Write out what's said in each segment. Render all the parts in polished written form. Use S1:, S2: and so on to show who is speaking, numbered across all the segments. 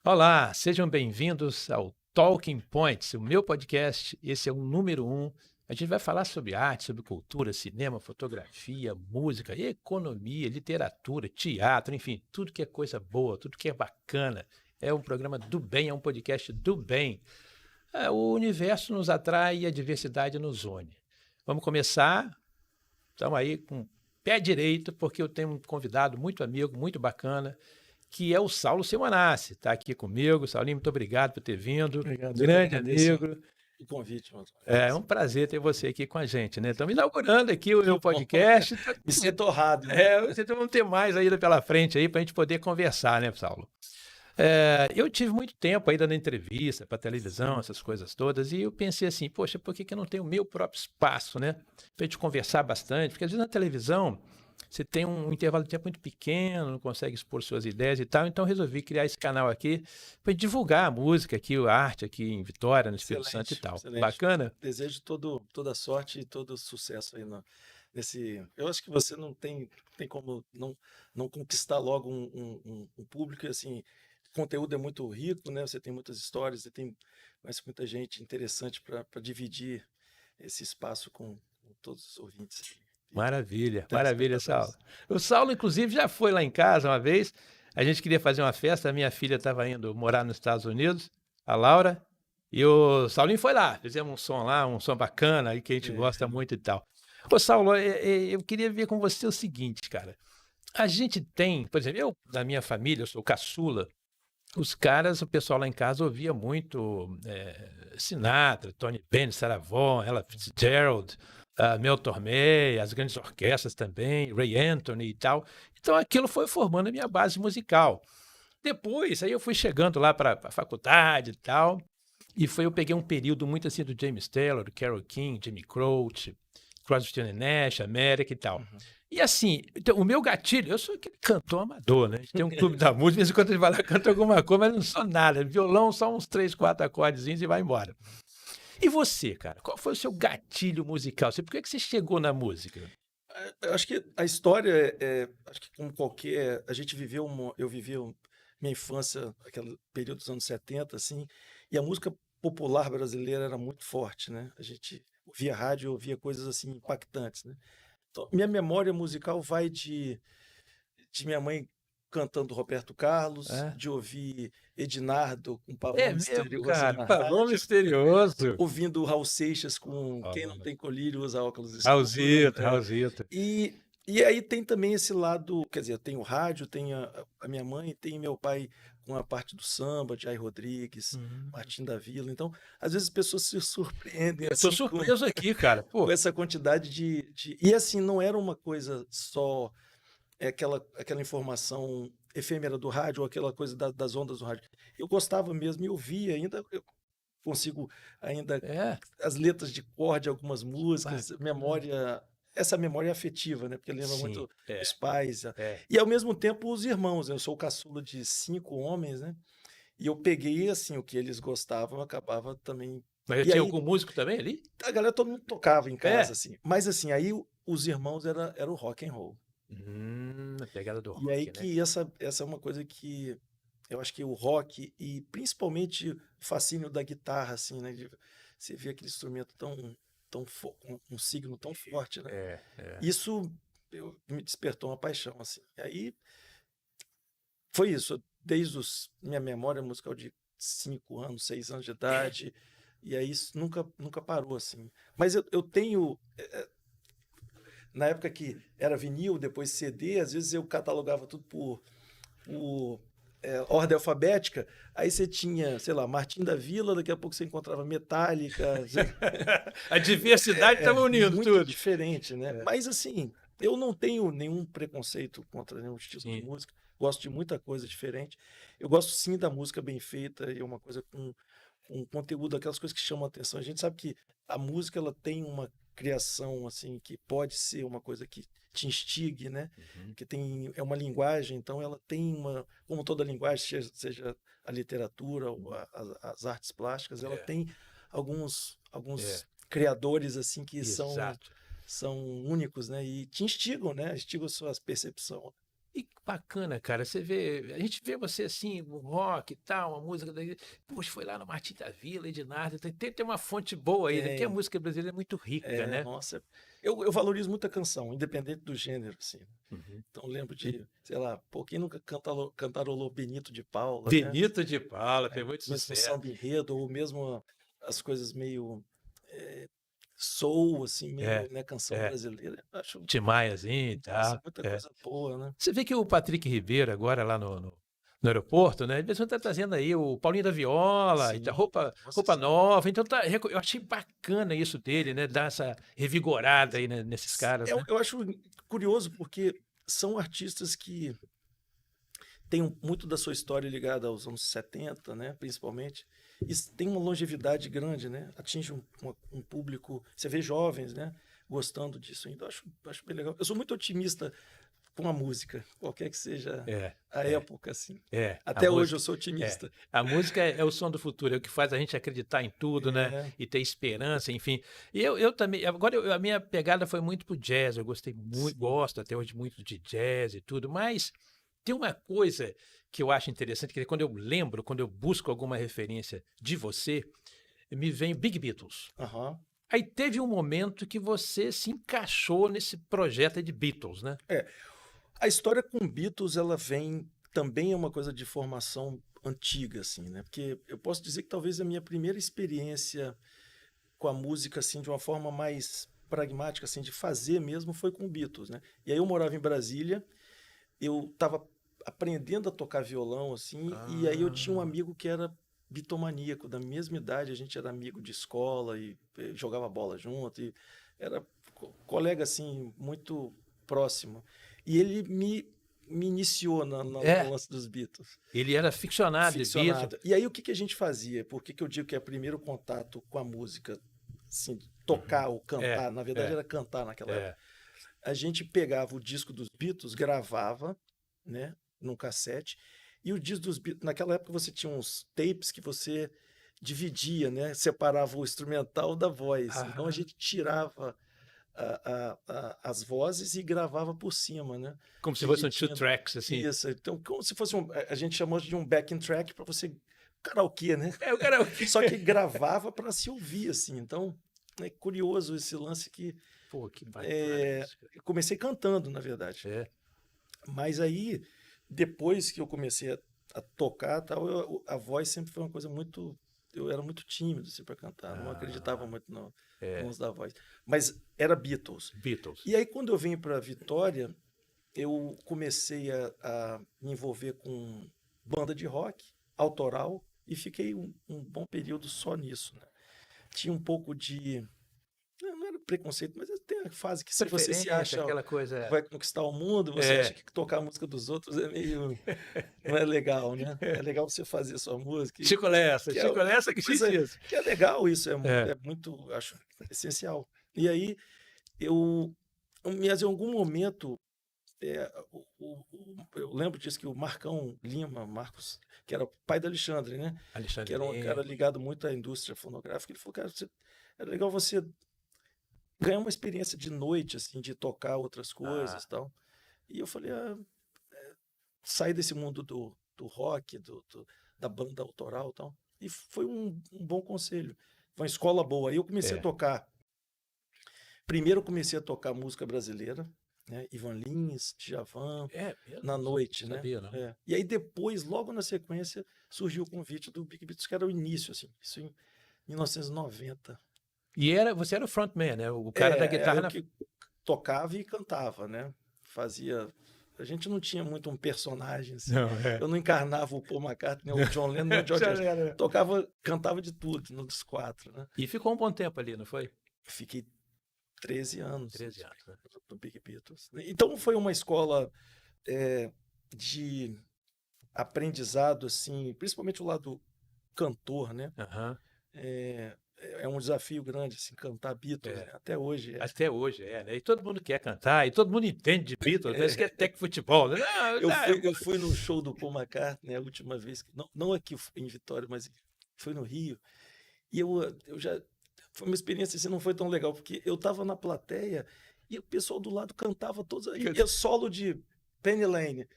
S1: Olá, sejam bem-vindos ao Talking Points, o meu podcast. Esse é o número 1. A gente vai falar sobre arte, sobre cultura, cinema, fotografia, música, economia, literatura, teatro, enfim, tudo que é coisa boa, tudo que é bacana. É um programa do bem, é um podcast do bem. O universo nos atrai e a diversidade nos une. Vamos começar? Estamos aí com o pé direito, porque eu tenho um convidado muito amigo, muito bacana, que é o Saulo Simonassi. Está aqui comigo. Saulinho, muito obrigado por ter vindo.
S2: Obrigado, eu que
S1: Grande
S2: agradeço
S1: amigo.
S2: o convite, mano.
S1: É um prazer ter você aqui com a gente, né? Estamos inaugurando aqui o meu
S2: Que bom.
S1: podcast.
S2: Me sinto honrado, né?
S1: Vamos ter mais ainda pela frente aí para a gente poder conversar, né, Saulo? Eu tive muito tempo aí dando entrevista para televisão, essas coisas todas, e eu pensei assim, poxa, por que que eu não tenho o meu próprio espaço, né? Para a gente conversar bastante, porque às vezes na televisão você tem um intervalo de tempo muito pequeno, não consegue expor suas ideias e tal, então eu resolvi criar esse canal aqui para divulgar a música aqui, a arte aqui em Vitória, no Espírito Santo e
S2: Excelente,
S1: tal.
S2: excelente.
S1: Bacana?
S2: Desejo toda sorte e todo sucesso aí nesse. Eu acho que você não tem como não conquistar logo um público, e assim, o conteúdo é muito rico, né? Você tem muitas histórias, você tem mais muita gente interessante para dividir esse espaço com todos os ouvintes. E
S1: Maravilha, maravilha, Saulo.
S2: telespectadores.
S1: O Saulo, inclusive, já foi lá em casa uma vez. A gente queria fazer uma festa, a minha filha estava indo morar nos Estados Unidos, a Laura, e o Saulinho foi lá. Fizemos um som lá, um som bacana aí que a gente gosta
S2: É,
S1: muito e tal. Ô, Saulo, eu queria ver com você o seguinte, cara. A gente tem, por exemplo, eu, da minha família, eu sou caçula. Os caras, o pessoal lá em casa ouvia muito Sinatra, Tony Bennett, Sarah Vaughan, Ella Fitzgerald, Mel Tormé, as grandes orquestras também, Ray Anthony e tal. Então aquilo foi formando a minha base musical. Depois, aí eu fui chegando lá para a faculdade e tal, e eu peguei um período muito assim do James Taylor, do Carole King, Jimmy Croce, Crosby, Stills and Nash, América e tal.
S2: uhum.
S1: E assim, então, o meu gatilho, eu sou aquele cantor amador, né? A gente tem um clube da música, de vez em quando a gente vai lá, canta alguma coisa, mas não sou nada. Violão, só uns 3, 4 acordezinhos e vai embora. E você, cara, qual foi o seu gatilho musical? Por que você chegou na música?
S2: Eu acho que a história acho que como qualquer, a gente viveu eu vivi minha infância, aquele período dos anos 70, assim, e a música popular brasileira era muito forte, né? A gente ouvia rádio, ouvia coisas assim impactantes, né? Então, minha memória musical vai de minha mãe cantando Roberto Carlos,
S1: É,
S2: de ouvir Ednardo com Pavão
S1: é mesmo,
S2: Misterioso
S1: cara,
S2: na
S1: pavão
S2: rádio,
S1: misterioso.
S2: ouvindo o Raul Seixas com Quem Não
S1: Ó,
S2: Tem Colírio Usa Óculos Escuros.
S1: Raulzito, Raulzito.
S2: E aí tem também esse lado, quer dizer, tem o rádio, tem a minha mãe, tem meu pai com a parte do samba, Jair Rodrigues,
S1: Hum.
S2: Martim da Vila. Então, às vezes as pessoas se surpreendem
S1: Eu tô
S2: assim com,
S1: surpreso aqui, cara.
S2: com
S1: Pô,
S2: essa quantidade E assim, não era uma coisa só aquela informação efêmera do rádio, ou aquela coisa das ondas do rádio. Eu gostava mesmo e eu via ainda, eu consigo ainda
S1: é,
S2: as letras de cor de algumas músicas,
S1: bacana.
S2: essa memória afetiva, né? Porque lembra
S1: Sim,
S2: muito os pais.
S1: é.
S2: E ao mesmo tempo os irmãos, né? Eu sou o caçula de 5 homens, né? E eu peguei assim o que eles gostavam, eu acabava também.
S1: Mas
S2: E
S1: tinha
S2: aí
S1: algum músico também ali?
S2: a galera todo mundo tocava em casa
S1: É.
S2: assim. Mas assim, aí os irmãos era o rock and roll.
S1: A pegada do
S2: E aí
S1: rock, né?
S2: que essa é uma coisa que eu acho que o rock e principalmente o fascínio da guitarra, assim, né? Você vê aquele instrumento com um signo tão forte, né?
S1: É.
S2: Isso me despertou uma paixão, assim. E aí foi isso, minha memória musical de 5 anos, 6 anos de idade, e aí isso nunca parou, assim. Mas eu tenho, na época que era vinil, depois CD, às vezes eu catalogava tudo por ordem alfabética, aí você tinha, sei lá, Martim da Vila, daqui a pouco você encontrava Metallica,
S1: A diversidade estava unindo
S2: muito
S1: tudo.
S2: diferente, né?
S1: É,
S2: Mas assim, eu não tenho nenhum preconceito contra nenhum estilo de
S1: sim.
S2: música, gosto de muita coisa diferente. Eu gosto sim da música bem feita e uma coisa com conteúdo, aquelas coisas que chamam a atenção. A gente sabe que a música ela tem uma criação assim que pode ser uma coisa que te instigue, né?
S1: Uhum.
S2: Que é uma linguagem, então ela tem como toda linguagem, seja a literatura ou as artes plásticas, ela
S1: É,
S2: tem
S1: é,
S2: alguns criadores assim que são
S1: exato.
S2: são únicos, né? E te instigam, né? Instigam a sua percepção.
S1: E bacana, cara, você vê, a gente vê você assim, o rock e tal, uma música daí, poxa, foi lá no Martim da Vila, Ednardo, tem uma fonte boa aí, né? Porque a
S2: Tem,
S1: música brasileira é muito rica, né?
S2: nossa, eu valorizo muito a canção, independente do gênero, assim.
S1: Uhum.
S2: Então, eu lembro de, sei lá, pô, quem nunca cantarolou Benito de Paula, né?
S1: Benito de Paula, fez muito
S2: Mesmo
S1: sucesso.
S2: samba enredo, ou mesmo as coisas meio soul, assim,
S1: É,
S2: meio, né, canção
S1: é.
S2: brasileira. Eu acho,
S1: Tim Maiazinho e
S2: nossa,
S1: tal.
S2: muita
S1: É.
S2: coisa boa, né?
S1: Você vê que o Patrick Ribeiro, agora lá no aeroporto, né? De vez em quando tá trazendo aí o Paulinho da Viola, e tá,
S2: Sim, nossa
S1: roupa
S2: senhora.
S1: nova. Então eu achei bacana isso dele, né? Dar essa revigorada aí né, nesses caras, né?
S2: Eu acho curioso porque são artistas que têm muito da sua história ligada aos anos 70, né, principalmente, e tem uma longevidade grande, né? Atinge um público, você vê jovens, né, gostando disso. Então, acho bem legal. Eu sou muito otimista com a música, qualquer que seja
S1: É,
S2: a
S1: é,
S2: época, assim.
S1: a
S2: Até hoje eu
S1: música.
S2: sou
S1: É.
S2: otimista.
S1: A música é o som do futuro, é o que faz a gente acreditar em tudo, né?
S2: É,
S1: E ter esperança, enfim. E eu também. Agora, a minha pegada foi muito pro jazz. Eu gostei muito,
S2: sim.
S1: gosto até hoje muito de jazz e tudo, mas tem uma coisa que eu acho interessante, que quando eu lembro, quando eu busco alguma referência de você, me vem Big Beatles.
S2: Aham.
S1: Aí teve um momento que você se encaixou nesse projeto aí de Beatles, né?
S2: É, a história com Beatles, ela vem também é uma coisa de formação antiga, assim, né? Porque eu posso dizer que talvez a minha primeira experiência com a música, assim, de uma forma mais pragmática, assim, de fazer mesmo, foi com Beatles, né? E aí eu morava em Brasília, eu estava aprendendo a tocar violão, assim, e aí eu tinha um
S1: Ah,
S2: amigo que era bitomaníaco, da mesma idade, a gente era amigo de escola e jogava bola junto, e era colega, assim, muito próximo. E ele me iniciou no
S1: é.
S2: lance dos Beatles,
S1: Ele era ficcionado de Beatles.
S2: ficcionado. E aí o que a gente fazia? Por que eu digo que é o primeiro contato com a música, assim,
S1: Uhum.
S2: tocar ou
S1: É,
S2: cantar, na verdade
S1: é,
S2: era cantar naquela época.
S1: é.
S2: A gente pegava o disco dos Beatles, gravava, né, num cassete, e o disco dos Beatles, naquela época você tinha uns tapes que você dividia, né, separava o instrumental da voz. Então a
S1: Ah,
S2: gente tirava as vozes e gravava por cima, né,
S1: como se fosse um two
S2: dividindo.
S1: tracks, assim.
S2: Isso, então como se fosse a gente chamou de um backing track para você karaokê, né?
S1: É, o cara.
S2: Só que gravava para se ouvir assim. Então é curioso esse lance que
S1: Pô, que bacana isso, cara.
S2: eu comecei cantando, na verdade.
S1: É.
S2: Mas aí, depois que eu comecei a tocar, tal, a voz sempre foi uma coisa muito. Eu era muito tímido assim, para cantar, não acreditava
S1: Ah,
S2: muito no
S1: é.
S2: lance da voz. Mas era Beatles.
S1: Beatles.
S2: E aí, quando eu vim para Vitória, eu comecei a me envolver com banda de rock, autoral, e fiquei um bom período só nisso. Né? Tinha um pouco de. Não era preconceito, mas tem a fase que se você se
S1: Preferência,
S2: acha
S1: aquela coisa.
S2: vai conquistar o mundo, você acha
S1: É.
S2: que tocar a música dos outros é meio. Não é legal, né? É legal você fazer sua música, que é,
S1: Chico Lessa que
S2: pois
S1: disse
S2: é,
S1: isso.
S2: que é legal isso,
S1: É.
S2: é muito, acho essencial. E aí, eu, mas em algum momento, eu lembro disso que o Marcão Lima, Marcos, que era o pai do Alexandre, né? Que
S1: Alexandre
S2: era um cara
S1: Lima.
S2: ligado muito à indústria fonográfica, ele falou, cara, é legal você ganhar uma experiência de noite, assim, de tocar outras coisas
S1: Ah,
S2: e tal. E eu falei, sair desse mundo do rock, da banda autoral e tal. E foi um bom conselho. Foi uma escola boa. Aí eu comecei a
S1: é.
S2: tocar. Primeiro eu comecei a tocar música brasileira, né? Ivan Lins, Djavan,
S1: É mesmo?
S2: na noite, né?
S1: Sabia, não?
S2: É. E aí depois, logo na sequência, surgiu o convite do Big Beats, que era o início, assim. Isso em 1990.
S1: E você era o frontman, né? O cara da
S2: Era
S1: guitarra
S2: eu
S1: na.
S2: que tocava e cantava, né? Fazia. A gente não tinha muito um personagem assim.
S1: Não, é.
S2: Eu não encarnava o Paul McCartney, nem o John Lennon, nem o George
S1: Já
S2: Harrison.
S1: era.
S2: Tocava, cantava de tudo, nos quatro, né?
S1: E ficou um bom tempo ali, não foi?
S2: Fiquei 13 anos
S1: 13 anos, né?
S2: no Big Beatles. Então foi uma escola de aprendizado, assim, principalmente o lado cantor, né?
S1: Aham.
S2: É um desafio grande, assim, cantar Beatles,
S1: É.
S2: né? Até hoje é.
S1: Até hoje é, né? E todo mundo quer cantar, e todo mundo entende de Beatles, parece que é tech futebol, né? Não,
S2: Eu fui no show do Paul McCartney a última vez, não aqui em Vitória, mas foi no Rio, e eu já. Foi uma experiência assim, não foi tão legal, porque eu estava na plateia e o pessoal do lado cantava todos. E é solo de Penny Lane.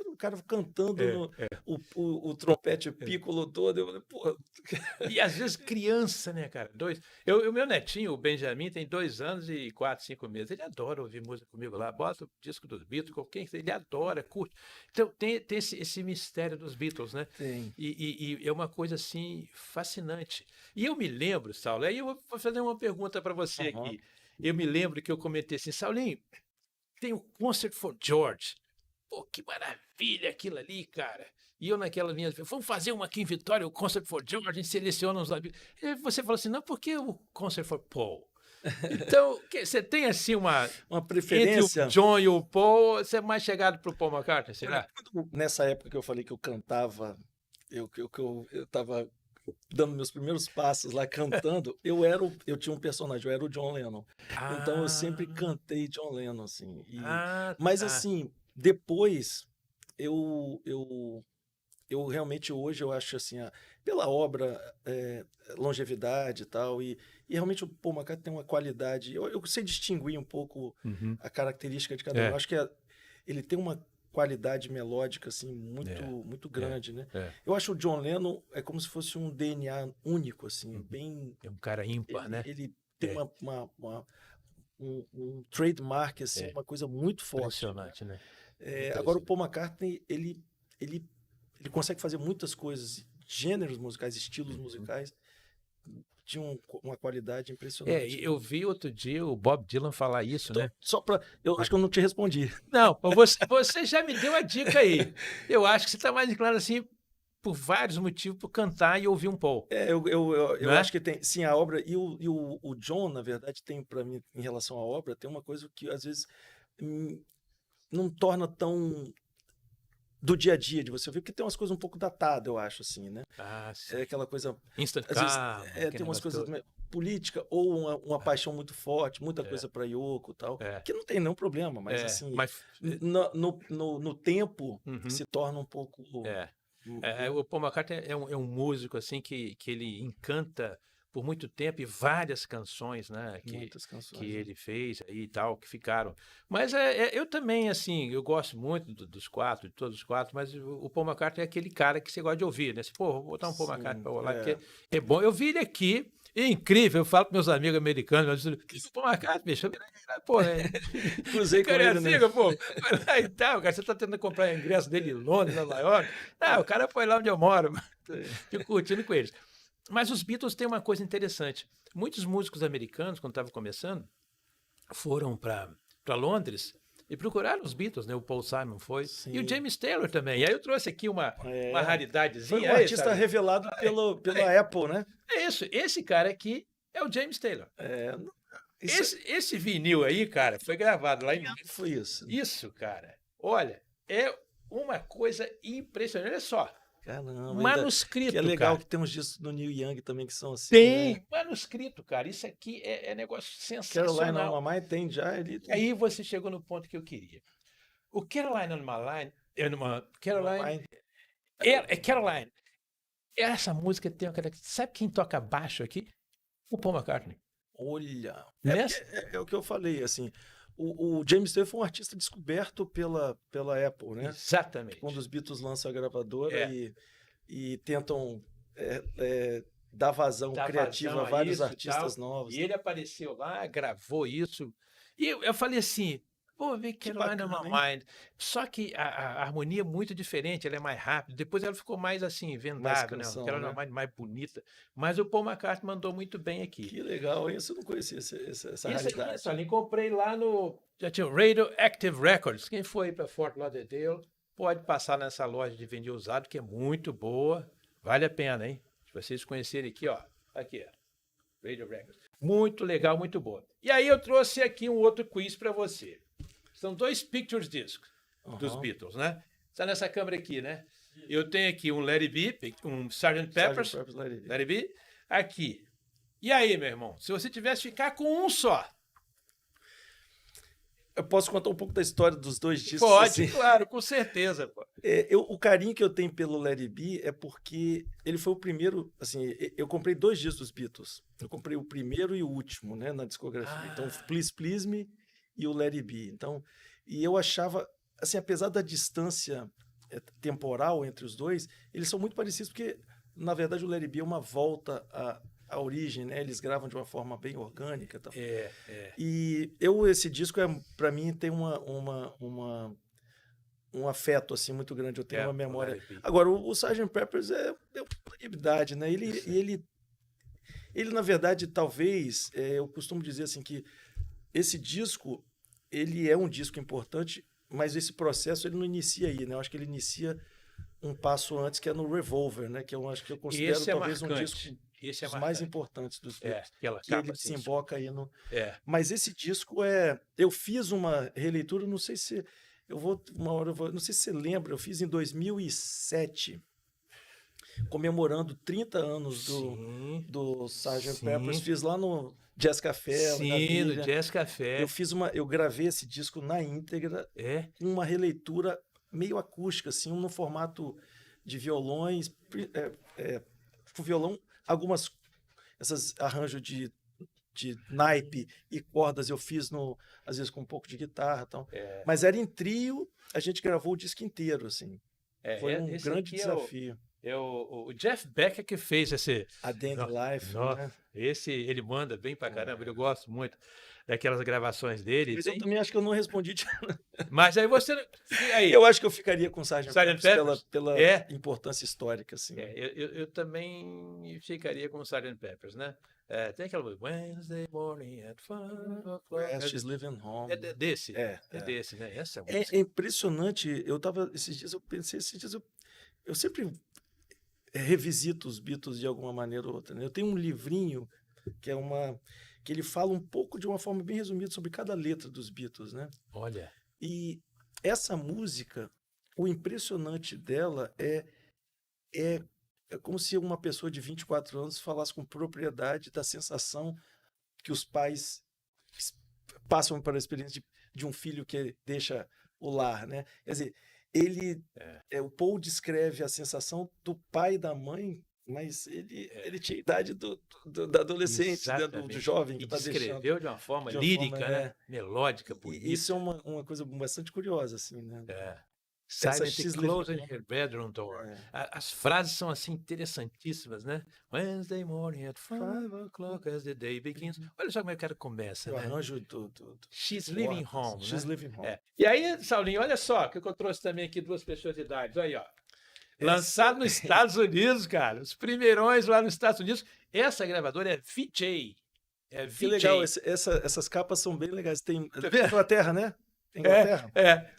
S2: O cara cantando o trompete piccolo todo. Eu falei, pô.
S1: E às vezes criança, né, cara? O meu netinho, o Benjamin, tem 2 anos e 4, 5 meses. Ele adora ouvir música comigo lá. Bota o disco dos Beatles, qualquer ele adora, curte. Então tem esse mistério dos Beatles, né?
S2: Tem.
S1: E é uma coisa assim fascinante. E eu me lembro, Saulo, aí eu vou fazer uma pergunta para você aqui. Eu me lembro que eu comentei assim, Saulinho, tem o Concert for George. Pô, que maravilha aquilo ali, cara. E eu naquela linha, vamos fazer uma aqui em Vitória, o Concert for George, a gente seleciona uns amigos. E você falou assim, não, por que o Concert for Paul? Então, você tem assim uma
S2: preferência?
S1: Entre o John e o Paul, você é mais chegado para o Paul McCartney, será?
S2: Nessa época que eu falei que eu cantava, eu estava dando meus primeiros passos lá cantando, eu tinha um personagem, eu era o John Lennon. Então eu sempre cantei John Lennon, assim. Mas assim, depois eu realmente hoje eu acho assim, pela obra, longevidade e tal, e realmente o Paul McCartney tem uma qualidade, eu sei distinguir um pouco a característica de cada um. Eu acho que ele tem uma qualidade melódica assim muito grande, né? Eu acho o John Lennon é como se fosse um DNA único, assim, bem.
S1: É um cara ímpar, né?
S2: Ele tem um trademark, assim, uma coisa muito forte.
S1: Impressionante, né?
S2: Agora o Paul McCartney ele consegue fazer muitas coisas, gêneros musicais, estilos musicais, tinha uma qualidade impressionante.
S1: Eu vi outro dia o Bob Dylan falar isso,
S2: então,
S1: né?
S2: Eu acho que eu não te respondi.
S1: Não, você já me deu a dica aí. Eu acho que você está mais inclinado assim, por vários motivos, por cantar e ouvir um Paul.
S2: Eu acho que tem, sim, a obra, e o John, na verdade, tem para mim, em relação à obra, tem uma coisa que às vezes não torna tão do dia a dia de você ouvir, porque tem umas coisas um pouco datadas, eu acho, assim, né?
S1: Sim.
S2: É aquela coisa...
S1: Instant
S2: às vezes,
S1: Karma,
S2: tem umas coisas política ou uma paixão muito forte, muita coisa para Yoko e tal, que não tem nenhum problema, mas assim, no tempo se torna um pouco...
S1: O Paul McCartney é um músico assim que ele encanta por muito tempo, e várias canções, né, que ele fez aí e tal, que ficaram. Mas eu também, assim, eu gosto muito dos quatro, de todos os quatro, mas o Paul McCartney é aquele cara que você gosta de ouvir, né? Vou botar um Paul McCartney para rolar, porque é bom. Eu vi ele aqui, é incrível, eu falo para meus amigos americanos, eu digo, Paul McCartney, bicho, pô,
S2: cruzei com ele, né?
S1: Pô, e tal, cara, você tá tentando comprar o ingresso dele em Londres, Nova York. Não, o cara foi lá onde eu moro, fico curtindo com eles. Mas os Beatles têm uma coisa interessante. Muitos músicos americanos, quando estavam começando, foram para Londres e procuraram os Beatles, né? O Paul Simon foi. Sim. E o James Taylor também. E aí eu trouxe aqui uma raridadezinha.
S2: Foi um artista revelado pela Apple, né?
S1: É isso. Esse cara aqui é o James Taylor. Esse vinil aí, cara, foi gravado lá em...
S2: Foi isso.
S1: Isso, cara. Olha, é uma coisa impressionante. Olha só.
S2: Caramba,
S1: manuscrito,
S2: que é legal,
S1: cara.
S2: Que tem uns discos do Neil Young também que são assim.
S1: Tem, né? Manuscrito, cara. Isso aqui é negócio sensacional.
S2: Caroline on My Mind tem já.
S1: Aí você chegou no ponto que eu queria. O Caroline on My Line... Caroline. Essa música tem uma característica... Sabe quem toca baixo aqui? O Paul McCartney.
S2: Olha. É o que eu falei, assim... O James Taylor foi um artista descoberto pela Apple, né?
S1: Exatamente.
S2: Quando os Beatles lançam a gravadora e tentam dar vazão criativa a vários artistas novos.
S1: E ele apareceu lá, gravou isso. E eu falei assim, vou ver Caroline on My Mind. Só que a harmonia é muito diferente, ela é mais rápida. Depois ela ficou mais assim, vendável, né? Caroline on My Mind mais bonita. Mas o Paul McCartney mandou muito bem aqui.
S2: Que legal, isso eu não conhecia essa realidade.
S1: Isso ali, comprei lá no... Já tinha o Radioactive Records. Quem foi para Fort Lauderdale pode passar nessa loja de vinil usado, que é muito boa. Vale a pena, hein? Se vocês conhecerem aqui, ó. Aqui, ó. Radio Records. Muito legal, muito boa. E aí eu trouxe aqui um outro quiz para você. São 2 pictures discs dos Beatles, né? Está nessa câmera aqui, né? Eu tenho aqui um Let It Be, um Sgt. Pepper's, Let It Be, aqui. E aí, meu irmão? Se você tivesse que ficar com um só.
S2: Eu posso contar um pouco da história dos 2 discos?
S1: Pode,
S2: assim?
S1: Claro, com certeza. Pô.
S2: O carinho que eu tenho pelo Let It Be é porque ele foi o primeiro, assim, eu comprei 2 discos dos Beatles. Eu comprei o primeiro e o último, né, na discografia. Então, Please Please Me e o Let It Be. Então, E eu achava, assim, apesar da distância temporal entre os dois, eles são muito parecidos porque, na verdade, o Let It Be é uma volta à origem, né? Eles gravam de uma forma bem orgânica, tal. E esse disco para mim tem um afeto assim muito grande. Eu tenho uma memória. Agora, o Sgt. Pepper's é uma unanimidade, né? Ele na verdade, talvez, eu costumo dizer assim que esse disco, ele é um disco importante, mas esse processo ele não inicia aí, né? Eu acho que ele inicia um passo antes, que é no Revolver, né? Que eu acho que eu considero talvez um disco dos mais importantes dos Beatles. Que ele desemboca aí no... Mas esse disco eu fiz uma releitura, não sei se... não sei se você lembra, eu fiz em 2007, comemorando 30 anos do Sgt. Pepper's, fiz lá no Jazz Café.
S1: No Jazz Café.
S2: Eu gravei esse disco na íntegra, com uma releitura meio acústica, assim, no formato de violões, com violão, esses arranjos de naipe e cordas eu fiz às vezes com um pouco de guitarra, então. Mas era em trio, a gente gravou o disco inteiro, assim. Foi um grande desafio.
S1: O Jeff Becker que fez esse...
S2: A Day in the Life. Né?
S1: Esse ele manda bem pra caramba, eu gosto muito daquelas gravações dele.
S2: Mas eu também acho que eu não respondi.
S1: Mas aí você...
S2: Eu acho que eu ficaria com Sgt.
S1: Pepper's
S2: pela importância histórica. Assim.
S1: Eu também ficaria com Sgt. Pepper's, né? Tem aquela Wednesday morning at 5 o'clock.
S2: She's Living Home.
S1: É desse, né? Essa
S2: é impressionante. Esses dias eu sempre revisito os Beatles de alguma maneira ou outra. Né? Eu tenho um livrinho que ele fala um pouco de uma forma bem resumida sobre cada letra dos Beatles, né?
S1: Olha.
S2: E essa música, o impressionante dela é como se uma pessoa de 24 anos falasse com propriedade da sensação que os pais passam para a experiência de um filho que deixa o lar, né? Quer dizer, o Paul descreve a sensação do pai e da mãe, mas ele tinha a idade do adolescente, né, do jovem que está deixando.
S1: Descreveu de uma forma lírica, né? Melódica, bonita.
S2: E isso é uma coisa bastante curiosa, assim, né?
S1: Silently closing her bedroom door. As frases são assim interessantíssimas, né? Wednesday morning at 5 o'clock as the day begins. Olha só como é que o cara começa, né?
S2: Arranjo
S1: She's living home.
S2: She's living home.
S1: E aí, Saulinho, olha só, que eu trouxe também aqui duas preciosidades. Aí, ó. Lançado nos Estados Unidos, cara. Os primeirões lá nos Estados Unidos. Essa gravadora é VJ.
S2: Que legal, essas capas são bem legais. Tem Inglaterra, né? Inglaterra.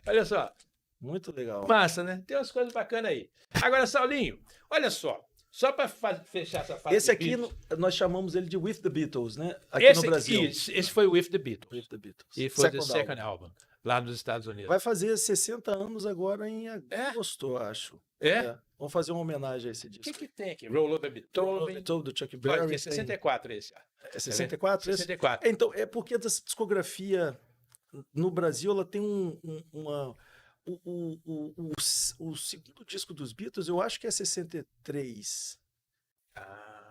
S1: Olha só.
S2: Muito legal.
S1: Massa, né? Tem umas coisas bacanas aí. Agora, Saulinho, olha só para fechar essa fase.
S2: Esse aqui, nós chamamos ele de With the Beatles, né? Aqui no Brasil.
S1: Esse foi o With the Beatles.
S2: With the Beatles.
S1: E foi o second album, lá nos Estados Unidos.
S2: Vai fazer 60 anos agora em agosto, eu acho. Vamos fazer uma homenagem a esse disco.
S1: O que tem aqui? Roll Over Beethoven.
S2: Do Chuck Berry.
S1: Olha, é 64 esse.
S2: É 64?
S1: 64.
S2: Então, é porque essa discografia no Brasil, ela tem o segundo disco dos Beatles, eu acho que é 63.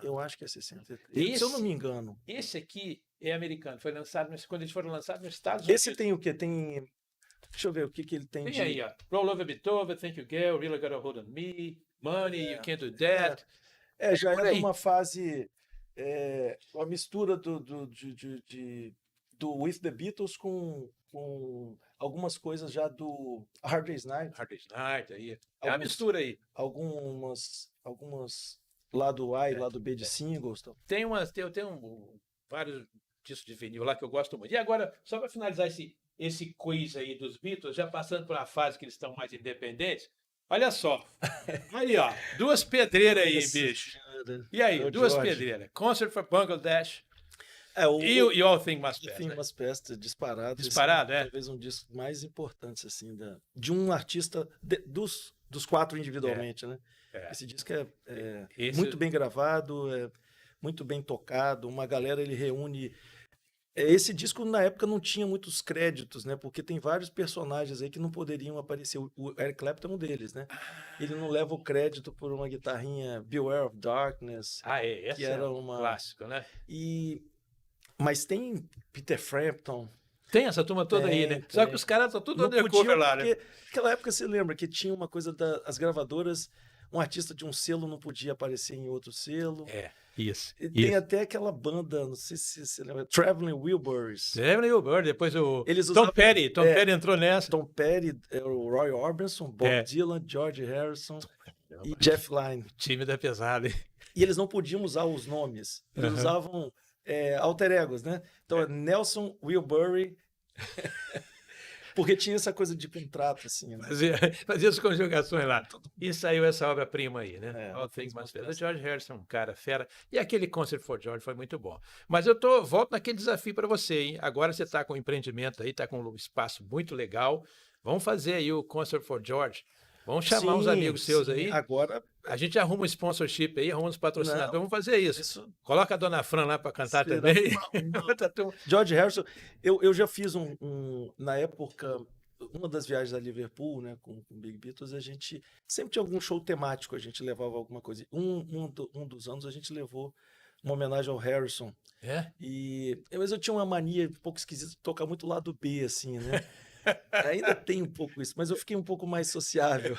S2: Eu acho que é 63. Se eu não me engano.
S1: Esse aqui é americano. Foi lançado, quando eles foram lançados nos Estados Unidos.
S2: Esse tem o quê? Deixa eu ver o que ele tem
S1: de... aí, ó. Roll Over Beethoven, Thank You Girl, Really Got a Hold on Me, Money, You Can't Do That.
S2: Já é uma fase... uma mistura do With the Beatles com algumas coisas já do Hard Day's Night.
S1: Hard Day's Night, aí. É uma mistura aí.
S2: Algumas lado A e lado B de singles. Então.
S1: Eu tenho vários discos de vinil lá que eu gosto muito. E agora, só para finalizar esse quiz aí dos Beatles, já passando por uma fase que eles estão mais independentes, olha só. Aí, ó, duas pedreiras aí, bicho. E aí, duas pedreiras. Concert for Bangladesh. E All Things Must Pass.
S2: Things Must Pass, disparado.
S1: Disparado,
S2: Talvez um disco mais importante, assim, de um artista, dos quatro individualmente, né? Esse disco é muito bem gravado, é muito bem tocado, uma galera, ele reúne... Esse disco, na época, não tinha muitos créditos, né? Porque tem vários personagens aí que não poderiam aparecer. O Eric Clapton é um deles, né? Ele não leva o crédito por uma guitarrinha Beware of Darkness.
S1: Esse que era clássico, né?
S2: Mas tem Peter Frampton,
S1: Tem essa turma toda aí, né? Só que os caras estão tudo undercover lá, né?
S2: Naquela época, você lembra que tinha uma coisa das gravadoras, um artista de um selo não podia aparecer em outro selo.
S1: Isso.
S2: Tem até aquela banda, não sei se você lembra, Traveling Wilburys.
S1: Traveling Wilburys, depois o
S2: Eles
S1: Tom Petty entrou nessa.
S2: Tom Petty, o Roy Orbison, Bob Dylan, George Harrison e Jeff Lynne.
S1: O time da pesada, hein?
S2: E eles não podiam usar os nomes, eles usavam alter egos, né? Então, Nelson Wilbury, porque tinha essa coisa de contrato, assim, né?
S1: Fazia as conjugações lá. E saiu essa obra-prima aí, né? All Things Must Pass. O George Harrison, um cara fera. E aquele Concert for George foi muito bom. Mas eu volto naquele desafio para você, hein? Agora você está com um empreendimento aí, está com um espaço muito legal. Vamos fazer aí o Concert for George. Vamos chamar uns amigos seus aí.
S2: Agora
S1: a gente arruma um sponsorship aí, arruma uns patrocinadores. Vamos fazer isso. Coloca a Dona Fran lá para cantar também.
S2: George Harrison, eu já fiz na época, uma das viagens a Liverpool, né, com o Big Beatles, a gente sempre tinha algum show temático, a gente levava alguma coisa. Um dos anos a gente levou uma homenagem ao Harrison. Mas eu tinha uma mania um pouco esquisita de tocar muito lado B, assim, né? Ainda tem um pouco isso, mas eu fiquei um pouco mais sociável.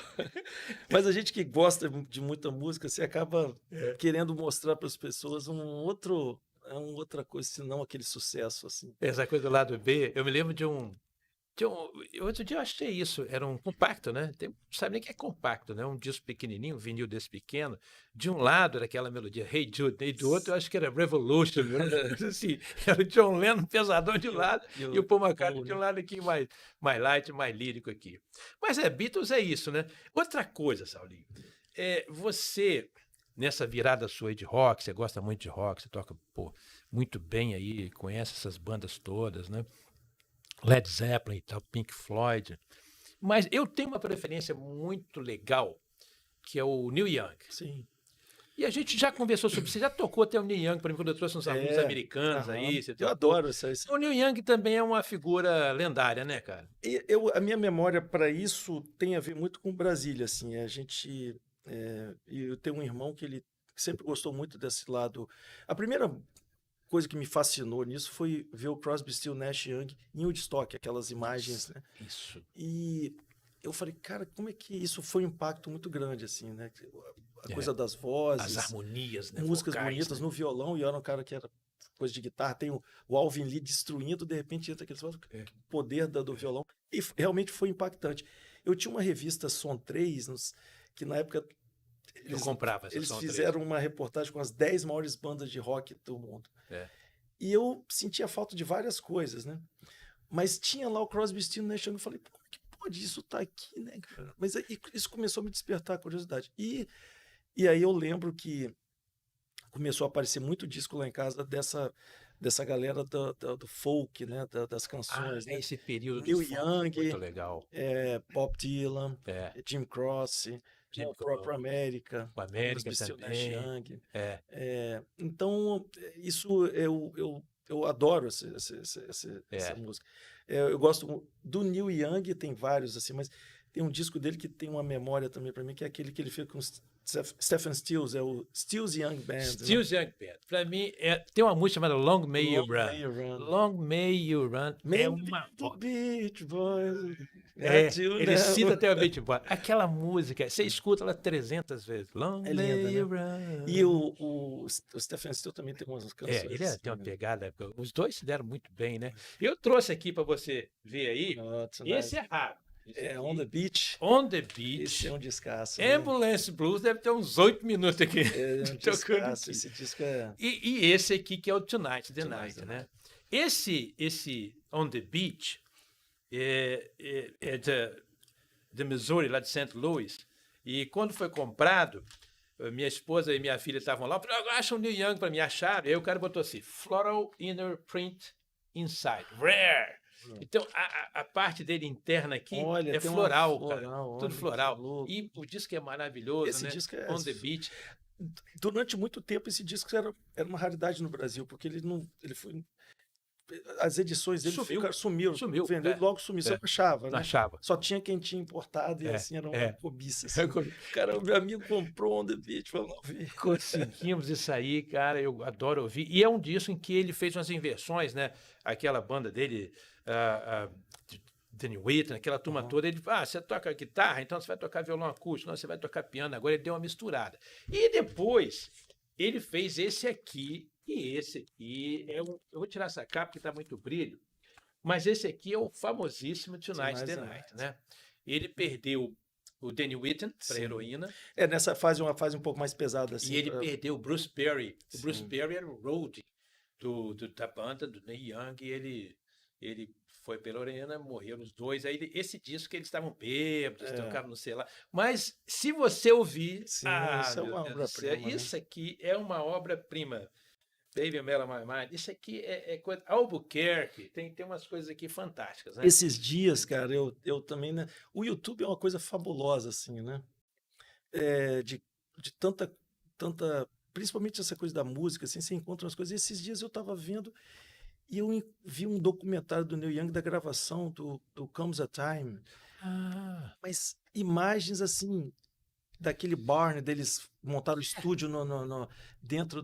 S2: Mas a gente que gosta de muita música, você acaba querendo mostrar para as pessoas outra coisa, senão aquele sucesso, assim.
S1: Essa coisa do lado B, eu me lembro de outro dia eu achei isso, era um compacto, né? Não sabe nem o que é compacto, né? Um disco pequenininho, um vinil desse pequeno. De um lado era aquela melodia Hey Jude, e do outro eu acho que era Revolution, assim, era o John Lennon pesadão de um lado e o Paul McCartney de um lado aqui mais light, mais lírico aqui. Mas Beatles é isso, né? Outra coisa, Saulinho, você, nessa virada sua aí de rock, você gosta muito de rock, você toca muito bem aí, conhece essas bandas todas, né? Led Zeppelin e tal, Pink Floyd. Mas eu tenho uma preferência muito legal, que é o Neil Young.
S2: Sim.
S1: E a gente já conversou sobre isso. Você já tocou até o Neil Young, para mim, quando eu trouxe uns alunos americanos aí.
S2: Eu adoro isso.
S1: O Neil Young também é uma figura lendária, né, cara?
S2: A minha memória para isso tem a ver muito com Brasília, assim. Eu tenho um irmão que ele sempre gostou muito desse lado. A primeira coisa que me fascinou nisso foi ver o Crosby, Stills, Nash Young em Woodstock, aquelas imagens, né?
S1: Isso.
S2: E eu falei, cara, como é que isso foi um impacto muito grande, assim, né? A coisa das vozes,
S1: as harmonias, né?
S2: Músicas
S1: vocais,
S2: bonitas,
S1: né?
S2: no violão, e eu era um cara que era coisa de guitarra, tem o Alvin Lee destruindo, de repente entra aquele poder do violão, e realmente foi impactante. Eu tinha uma revista Som 3, que na época
S1: eu comprava essa
S2: eles
S1: Som
S2: fizeram uma reportagem com as 10 maiores bandas de rock do mundo. E eu sentia falta de várias coisas, né? Mas tinha lá o Crosby, Stills, Nash Young. Eu falei, como que pode isso estar aqui, né, cara? Mas isso começou a me despertar a curiosidade. E aí eu lembro que começou a aparecer muito disco lá em casa dessa galera do folk, né? Das canções. Né?
S1: Esse período
S2: Neil Young,
S1: muito legal.
S2: Bob Dylan, Jim Croce, o próprio América,
S1: o América
S2: também.
S1: Nash
S2: Young. Então, isso eu adoro essa música. Eu gosto do Neil Young, tem vários, assim, mas tem um disco dele que tem uma memória também para mim, que é aquele que ele fez com Stephen Stills, é o Stills Young Band.
S1: Stills Young Band. Para mim, tem uma música chamada Long May You Run. Long May You Run. É uma...
S2: Beach Boys.
S1: Ele cita até o Beach Boys. Aquela música, você escuta ela 300 vezes. Long May You Run.
S2: E o Stephen Stills também tem umas canções.
S1: Ele tem uma pegada. Os dois se deram muito bem, né? Eu trouxe aqui para você ver aí. Esse é raro.
S2: On the Beach.
S1: On the Beach.
S2: Esse é um descasso.
S1: Ambulance Blues deve ter uns 8 minutos aqui.
S2: É um descasso. Esse disco é...
S1: E esse aqui que é o Tonight the Night, né? Esse On the Beach é de Missouri, lá de St. Louis. E quando foi comprado, minha esposa e minha filha estavam lá. Eu falei, acha um Neil Young para me achar. E aí o cara botou assim, Floral Inner Print Inside. Rare. Então, a parte dele interna aqui é floral, cara. Tudo floral. E o disco é maravilhoso,
S2: esse
S1: né?
S2: Disco é...
S1: On the Beach.
S2: Durante muito tempo, esse disco era uma raridade no Brasil, porque ele foi as edições dele sumiram. Vendeu e logo sumiu. Você não achava, né?
S1: Não achava.
S2: Só tinha quem tinha importado e assim era uma cobiça. Assim. Cara, o meu amigo comprou um The Beat, vamos lá ver.
S1: Conseguimos isso aí, cara, eu adoro ouvir. E é um disco em que ele fez umas inversões, né? Aquela banda dele, Danny Whitten, aquela turma toda, ele você toca guitarra, então você vai tocar violão acústico, não, você vai tocar piano. Agora ele deu uma misturada. E depois ele fez esse aqui, e esse aqui eu vou tirar essa capa que está muito brilho, mas esse aqui é o famosíssimo Tonight's the Night, né? Ele perdeu o Danny Whitten para Heroína.
S2: Nessa fase, uma fase um pouco mais pesada. Assim,
S1: e ele perdeu o Bruce Perry. O Bruce Perry era o roadie da banda, do Neil Young, e ele foi pela Heroína, morreram os dois. Aí esse disco que eles estavam bêbados, tocavam no sei lá. Mas se você ouvir...
S2: Sim, isso é uma obra-prima.
S1: Isso aqui é uma obra-prima. Baby Mela My Mind. Isso aqui é coisa... Albuquerque. Tem umas coisas aqui fantásticas, né?
S2: Esses dias, cara, eu também... Né? O YouTube é uma coisa fabulosa, assim, né? De tanta... Principalmente essa coisa da música, assim, você encontra umas coisas. Esses dias eu estava vendo e eu vi um documentário do Neil Young da gravação do Comes a Time. Mas imagens, assim, daquele barn deles montaram o estúdio dentro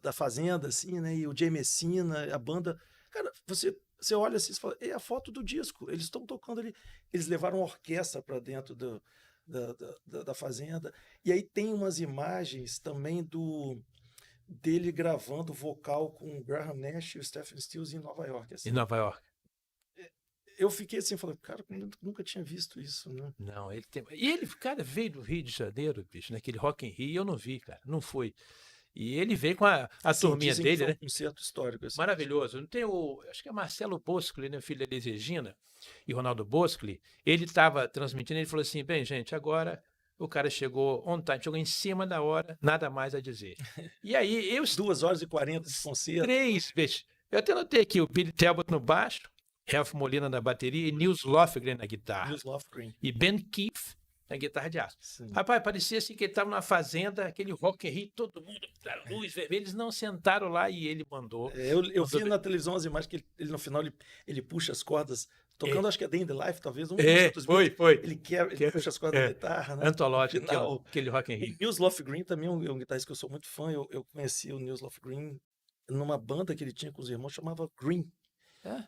S2: da fazenda, assim, né? E o Jay Messina, a banda. Cara, você olha assim e fala, é a foto do disco. Eles estão tocando ali. Eles levaram uma orquestra para dentro da fazenda. E aí tem umas imagens também dele gravando vocal com o Graham Nash e o Stephen Stills em Nova York. Assim.
S1: Em Nova York.
S2: Eu fiquei assim, falando, cara, eu nunca tinha visto isso, né?
S1: Não, ele tem... E ele, cara, veio do Rio de Janeiro, bicho, naquele Rock in Rio, e eu não vi, cara, não fui. E ele veio com a turminha dele,
S2: foi
S1: né?
S2: Um concerto histórico. Assim.
S1: Maravilhoso. Não tem acho que é Marcelo Boscoli, né, filho da Elis Regina, e Ronaldo Boscoli. Ele estava transmitindo, ele falou assim, bem, gente, agora o cara chegou on time, chegou em cima da hora, nada mais a dizer. E aí,
S2: 2h40 de concerto.
S1: 3 vezes. Eu até notei aqui o Billy Talbot no baixo, Ralph Molina na bateria e Nils Lofgren na guitarra.
S2: Nils Lofgren.
S1: E Ben Keith na guitarra de aço.
S2: Sim.
S1: Rapaz, parecia assim que ele estava numa fazenda, aquele Rock in Rio, todo mundo, luz vermelha, eles não sentaram lá e ele mandou.
S2: Eu vi na televisão as imagens que ele no final ele puxa as cordas, tocando acho que é Day in the Life, talvez.
S1: Foi.
S2: Ele puxa as cordas da guitarra, né?
S1: Antológico, aquele Rock in Rio.
S2: O Nils Lofgren também é um guitarrista que eu sou muito fã. Eu conheci o Nils Lofgren numa banda que ele tinha com os irmãos, chamava Green.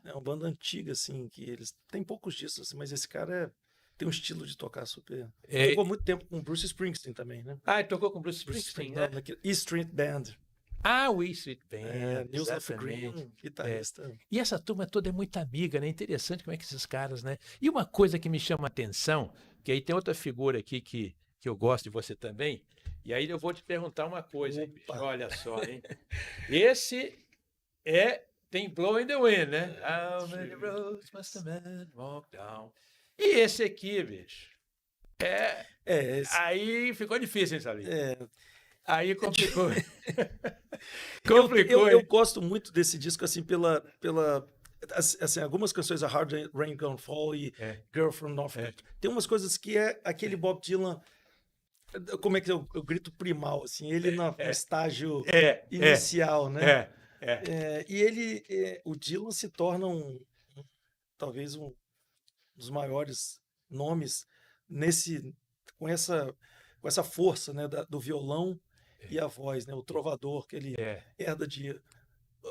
S2: É uma banda antiga, assim, que eles... Tem poucos discos, assim, mas esse cara tem um estilo de tocar super... Tocou muito tempo com o Bruce Springsteen também, né?
S1: Ele tocou com o Bruce Springsteen, né?
S2: E Street Band.
S1: O E Street Band,
S2: Nils Lofgren, guitarrista.
S1: E essa turma toda é muito amiga, né? Interessante como é que esses caras, né? E uma coisa que me chama a atenção, que aí tem outra figura aqui que eu gosto de você também, e aí eu vou te perguntar uma coisa, hein, bicho? Olha só, hein? Esse tem Blow in the Wind, né? How many roads must a man walk down? E esse aqui, bicho, aí ficou difícil, hein, sabe? Aí complicou.
S2: Eu gosto muito desse disco, assim, assim, algumas canções, a Hard Rain Gonna Fall e Girl from Norfolk. Tem umas coisas que é aquele Bob Dylan, como é que eu grito primal, assim, ele no estágio inicial, né? E o Dylan se torna talvez um dos maiores nomes com essa força, né, do violão e a voz, né, o trovador que ele herda de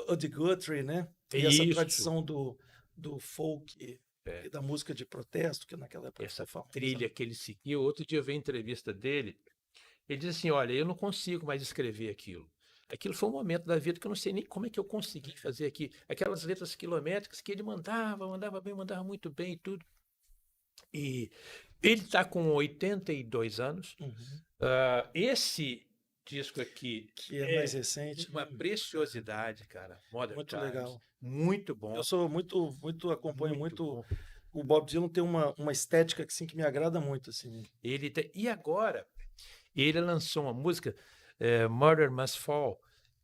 S2: Uddy Guthrie, né, e essa tradição do folk e da música de protesto que naquela época
S1: essa trilha que ele seguiu. Outro dia eu vi a entrevista dele, ele diz assim, olha, eu não consigo mais escrever aquilo. Aquilo foi um momento da vida que eu não sei nem como é que eu consegui fazer aqui. Aquelas letras quilométricas que ele mandava bem, mandava muito bem e tudo. E ele está com 82 anos. Esse disco aqui,
S2: que é mais recente,
S1: uma preciosidade, cara. Modern
S2: muito
S1: Times.
S2: legal.
S1: Muito bom.
S2: Eu sou acompanho muito o Bob Dylan, tem uma estética assim, que me agrada muito. Assim.
S1: E agora, ele lançou uma música, Murder Must Fall,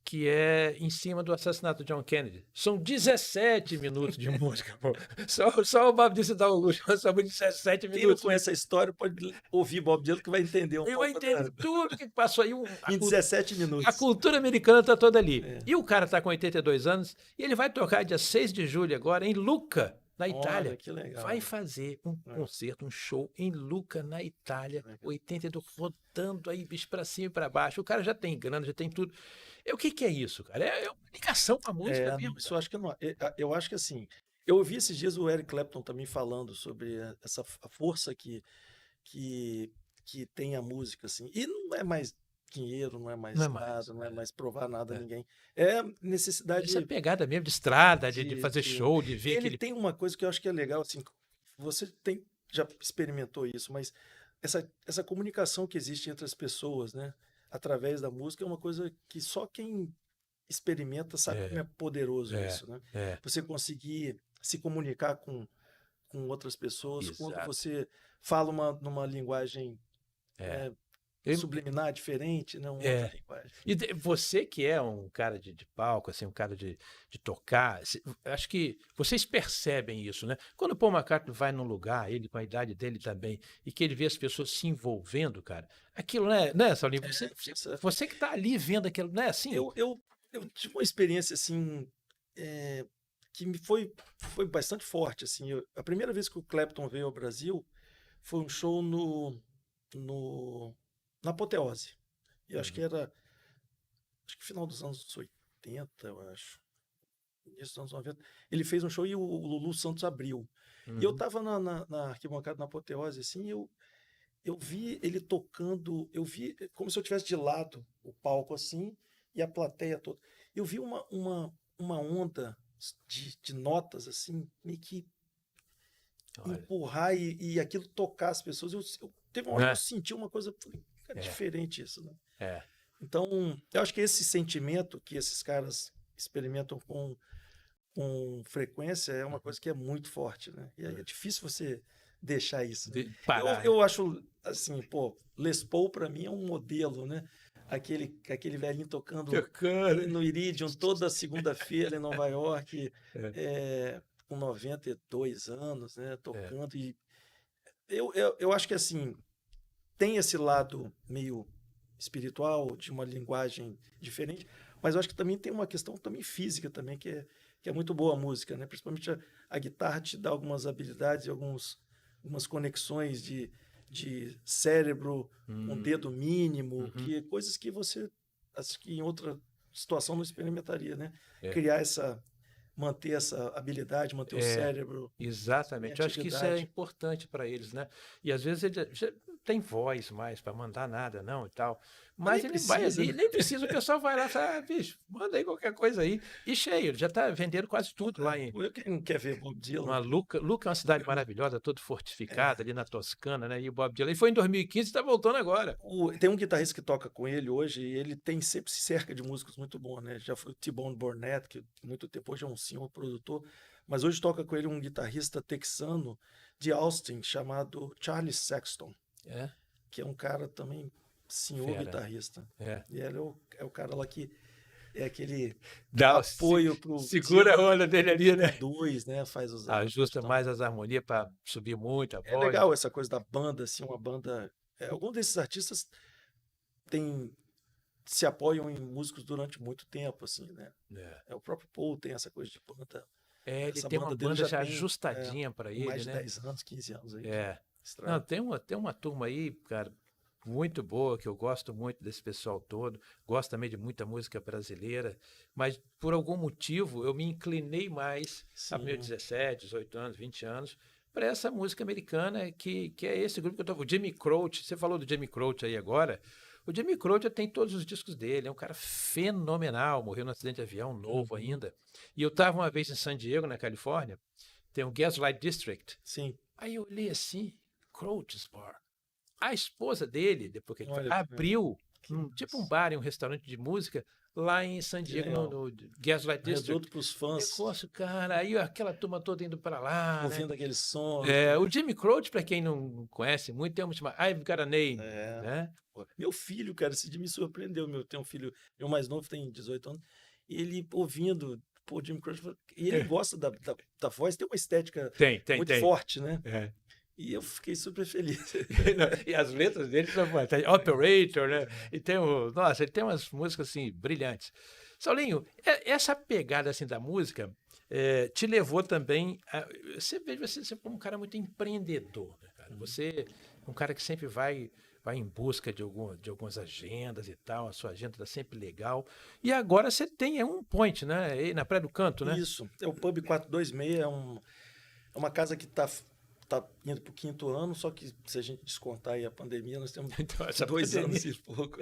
S1: que é em cima do assassinato de John Kennedy. São 17 minutos de música, pô. Só o Bob Dylan se dá o luxo, só 17
S2: Quem não
S1: minutos.
S2: conhece a história pode ouvir Bob Dylan que vai entender um
S1: Eu
S2: pouco
S1: entendo tudo que passou aí.
S2: em 17
S1: A
S2: minutos.
S1: cultura americana está toda ali.
S2: É.
S1: E o cara está com 82 anos e ele vai tocar dia 6 de julho agora em Lucca, na Itália.
S2: Olha, que legal.
S1: Vai fazer um concerto, um show em Lucca, na Itália. 82 rodando aí, bicho, pra cima e pra baixo. O cara já tem grana, já tem tudo. O que é isso, cara? É uma ligação com a música mesmo.
S2: Isso eu acho que não. Eu acho que assim. Eu ouvi esses dias o Eric Clapton também falando sobre a força que tem a música, assim. E não é mais dinheiro, não é mais nada, não é mais provar nada a ninguém. É necessidade.
S1: Essa pegada mesmo de estrada, de fazer show, de ver
S2: ele tem uma coisa que eu acho que é legal, assim, você já experimentou isso, mas essa comunicação que existe entre as pessoas, né, através da música é uma coisa que só quem experimenta sabe como é poderoso isso, né? Você conseguir se comunicar com outras pessoas, quando você fala numa linguagem subliminar, diferente, né? Uma outra linguagem.
S1: E você que é um cara de palco, assim, um cara de tocar, acho que vocês percebem isso, né? Quando o Paul McCartney vai num lugar, ele com a idade dele também, e que ele vê as pessoas se envolvendo, cara, aquilo, né, Saulinho? Você que tá ali vendo aquilo, não é assim?
S2: Eu tive uma experiência, assim, que foi bastante forte, assim. A primeira vez que o Clapton veio ao Brasil foi um show na Apoteose. Eu acho que final dos anos 80, eu acho. Início dos anos 90. Ele fez um show e o Lulu Santos abriu. E eu estava na arquibancada na Apoteose, assim, eu vi ele tocando, eu vi como se eu estivesse de lado o palco, assim, e a plateia toda. Eu vi uma onda de notas, assim, meio que empurrar e aquilo tocar as pessoas. Teve uma hora que eu senti uma coisa diferente isso, né? Então, eu acho que esse sentimento que esses caras experimentam com frequência é uma coisa que é muito forte, né? E é difícil você deixar isso. Né? Eu acho, assim, pô, Les Paul para mim é um modelo, né? Aquele velhinho tocando no Iridium toda segunda-feira em Nova York, com 92 anos, né? Tocando. E eu acho que, assim, tem esse lado meio espiritual, de uma linguagem diferente, mas eu acho que também tem uma questão também física também, que é muito boa a música, né? Principalmente a guitarra te dá algumas habilidades e algumas conexões de cérebro com dedo mínimo, coisas que você, acho que em outra situação não experimentaria, né? Manter essa habilidade, manter o cérebro.
S1: Exatamente. Eu acho que isso é importante para eles, né? E às vezes ele já tem voz mais para mandar nada, não, e tal. Mas ele vai ali, nem precisa, o pessoal vai lá e fala, bicho, manda aí qualquer coisa aí. E cheio, ele já está vendendo quase tudo lá em...
S2: Quem não quer ver Bob Dylan?
S1: Lucca é uma cidade maravilhosa, toda fortificada, ali na Toscana, né? E o Bob Dylan, ele foi em 2015 e está voltando agora.
S2: Tem um guitarrista que toca com ele hoje, e ele sempre se cerca de músicos muito bons, né? Já foi o T-Bone Burnett, que muito tempo hoje é um senhor produtor, mas hoje toca com ele um guitarrista texano de Austin, chamado Charlie Sexton, que é um cara também senhor guitarrista. E ele é o cara lá que é aquele apoio pro
S1: segura a onda dele ali, né?
S2: Né? Faz os
S1: ajusta mais as harmonias para subir muito a voz.
S2: É legal essa coisa da banda, assim, uma banda. Algum desses artistas se apoiam em músicos durante muito tempo, assim, né? O próprio Paul tem essa coisa de banda.
S1: Ele tem uma banda já ajustadinha para ele,
S2: mais de
S1: né?
S2: 10 anos, 15 anos aí.
S1: Não, tem uma turma aí, cara, muito boa, que eu gosto muito desse pessoal todo, gosto também de muita música brasileira, mas por algum motivo eu me inclinei mais, a meus 17, 18 anos, 20 anos, para essa música americana, que é esse grupo que eu tô... O Jimmy Croce, você falou do Jimmy Croce aí agora, o Jimmy Croce tem todos os discos dele, é um cara fenomenal, morreu num acidente de avião, novo ainda, e eu estava uma vez em San Diego, na Califórnia, tem o Gaslight District, aí eu olhei assim, Croce's Bar. A esposa dele, depois que ele foi, abriu tipo um bar e um restaurante de música lá em San Diego, no Gaslight District.
S2: Redondo para os fãs.
S1: Negócio, cara, aí aquela turma toda indo para lá,
S2: ouvindo
S1: né?
S2: aquele som.
S1: O Jimmy Croce, para quem não conhece muito, tem uma chamada I've Got a Name, né?
S2: Meu filho, cara, esse dia me surpreendeu. Tem um filho, meu mais novo tem 18 anos, e ele ouvindo, Jimmy Croce, e ele gosta da voz, tem uma estética muito forte, né? E eu fiquei super feliz.
S1: E as letras dele são Operator, né? E nossa, ele tem umas músicas assim brilhantes. Saulinho, essa pegada assim da música te levou também você veja você como um cara muito empreendedor, né, cara? Você é um cara que sempre vai em busca de algumas agendas e tal, a sua agenda está sempre legal. E agora você tem um point, né? Aí na Praia do Canto, né?
S2: Isso, é o Pub 426, é uma casa que está indo para o 5º ano, só que se a gente descontar aí a pandemia, nós temos
S1: então,
S2: 2 anos e pouco.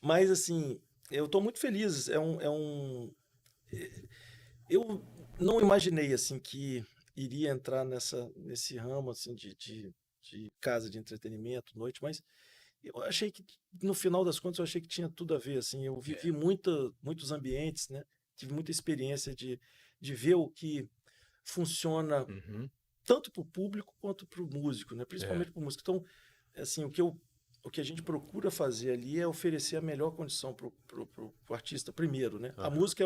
S2: Mas, assim, eu estou muito feliz. Eu não imaginei, assim, que iria entrar nesse ramo, assim, de casa de entretenimento, noite, mas eu achei que, no final das contas, eu achei que tinha tudo a ver, assim. Eu vivi muitos ambientes, né? Tive muita experiência de ver o que funciona tanto para o público quanto para o músico, né? Principalmente para o músico. Então, assim, o que a gente procura fazer ali é oferecer a melhor condição para o artista primeiro, né? A música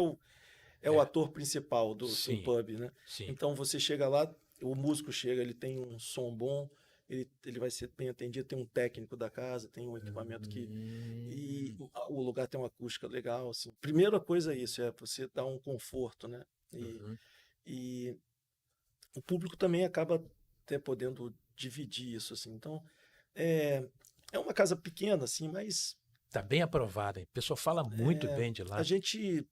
S2: é o ator principal do pub, né?
S1: Sim.
S2: Então você chega lá, o músico chega, ele tem um som bom, ele vai ser bem atendido, tem um técnico da casa, tem um equipamento e o lugar tem uma acústica legal, assim. Primeira coisa é isso, é você dar um conforto, né? E o público também acaba até podendo dividir isso, assim. Então, é uma casa pequena, assim, mas...
S1: Tá bem aprovada, hein? O pessoal fala muito bem de lá.
S2: A gente...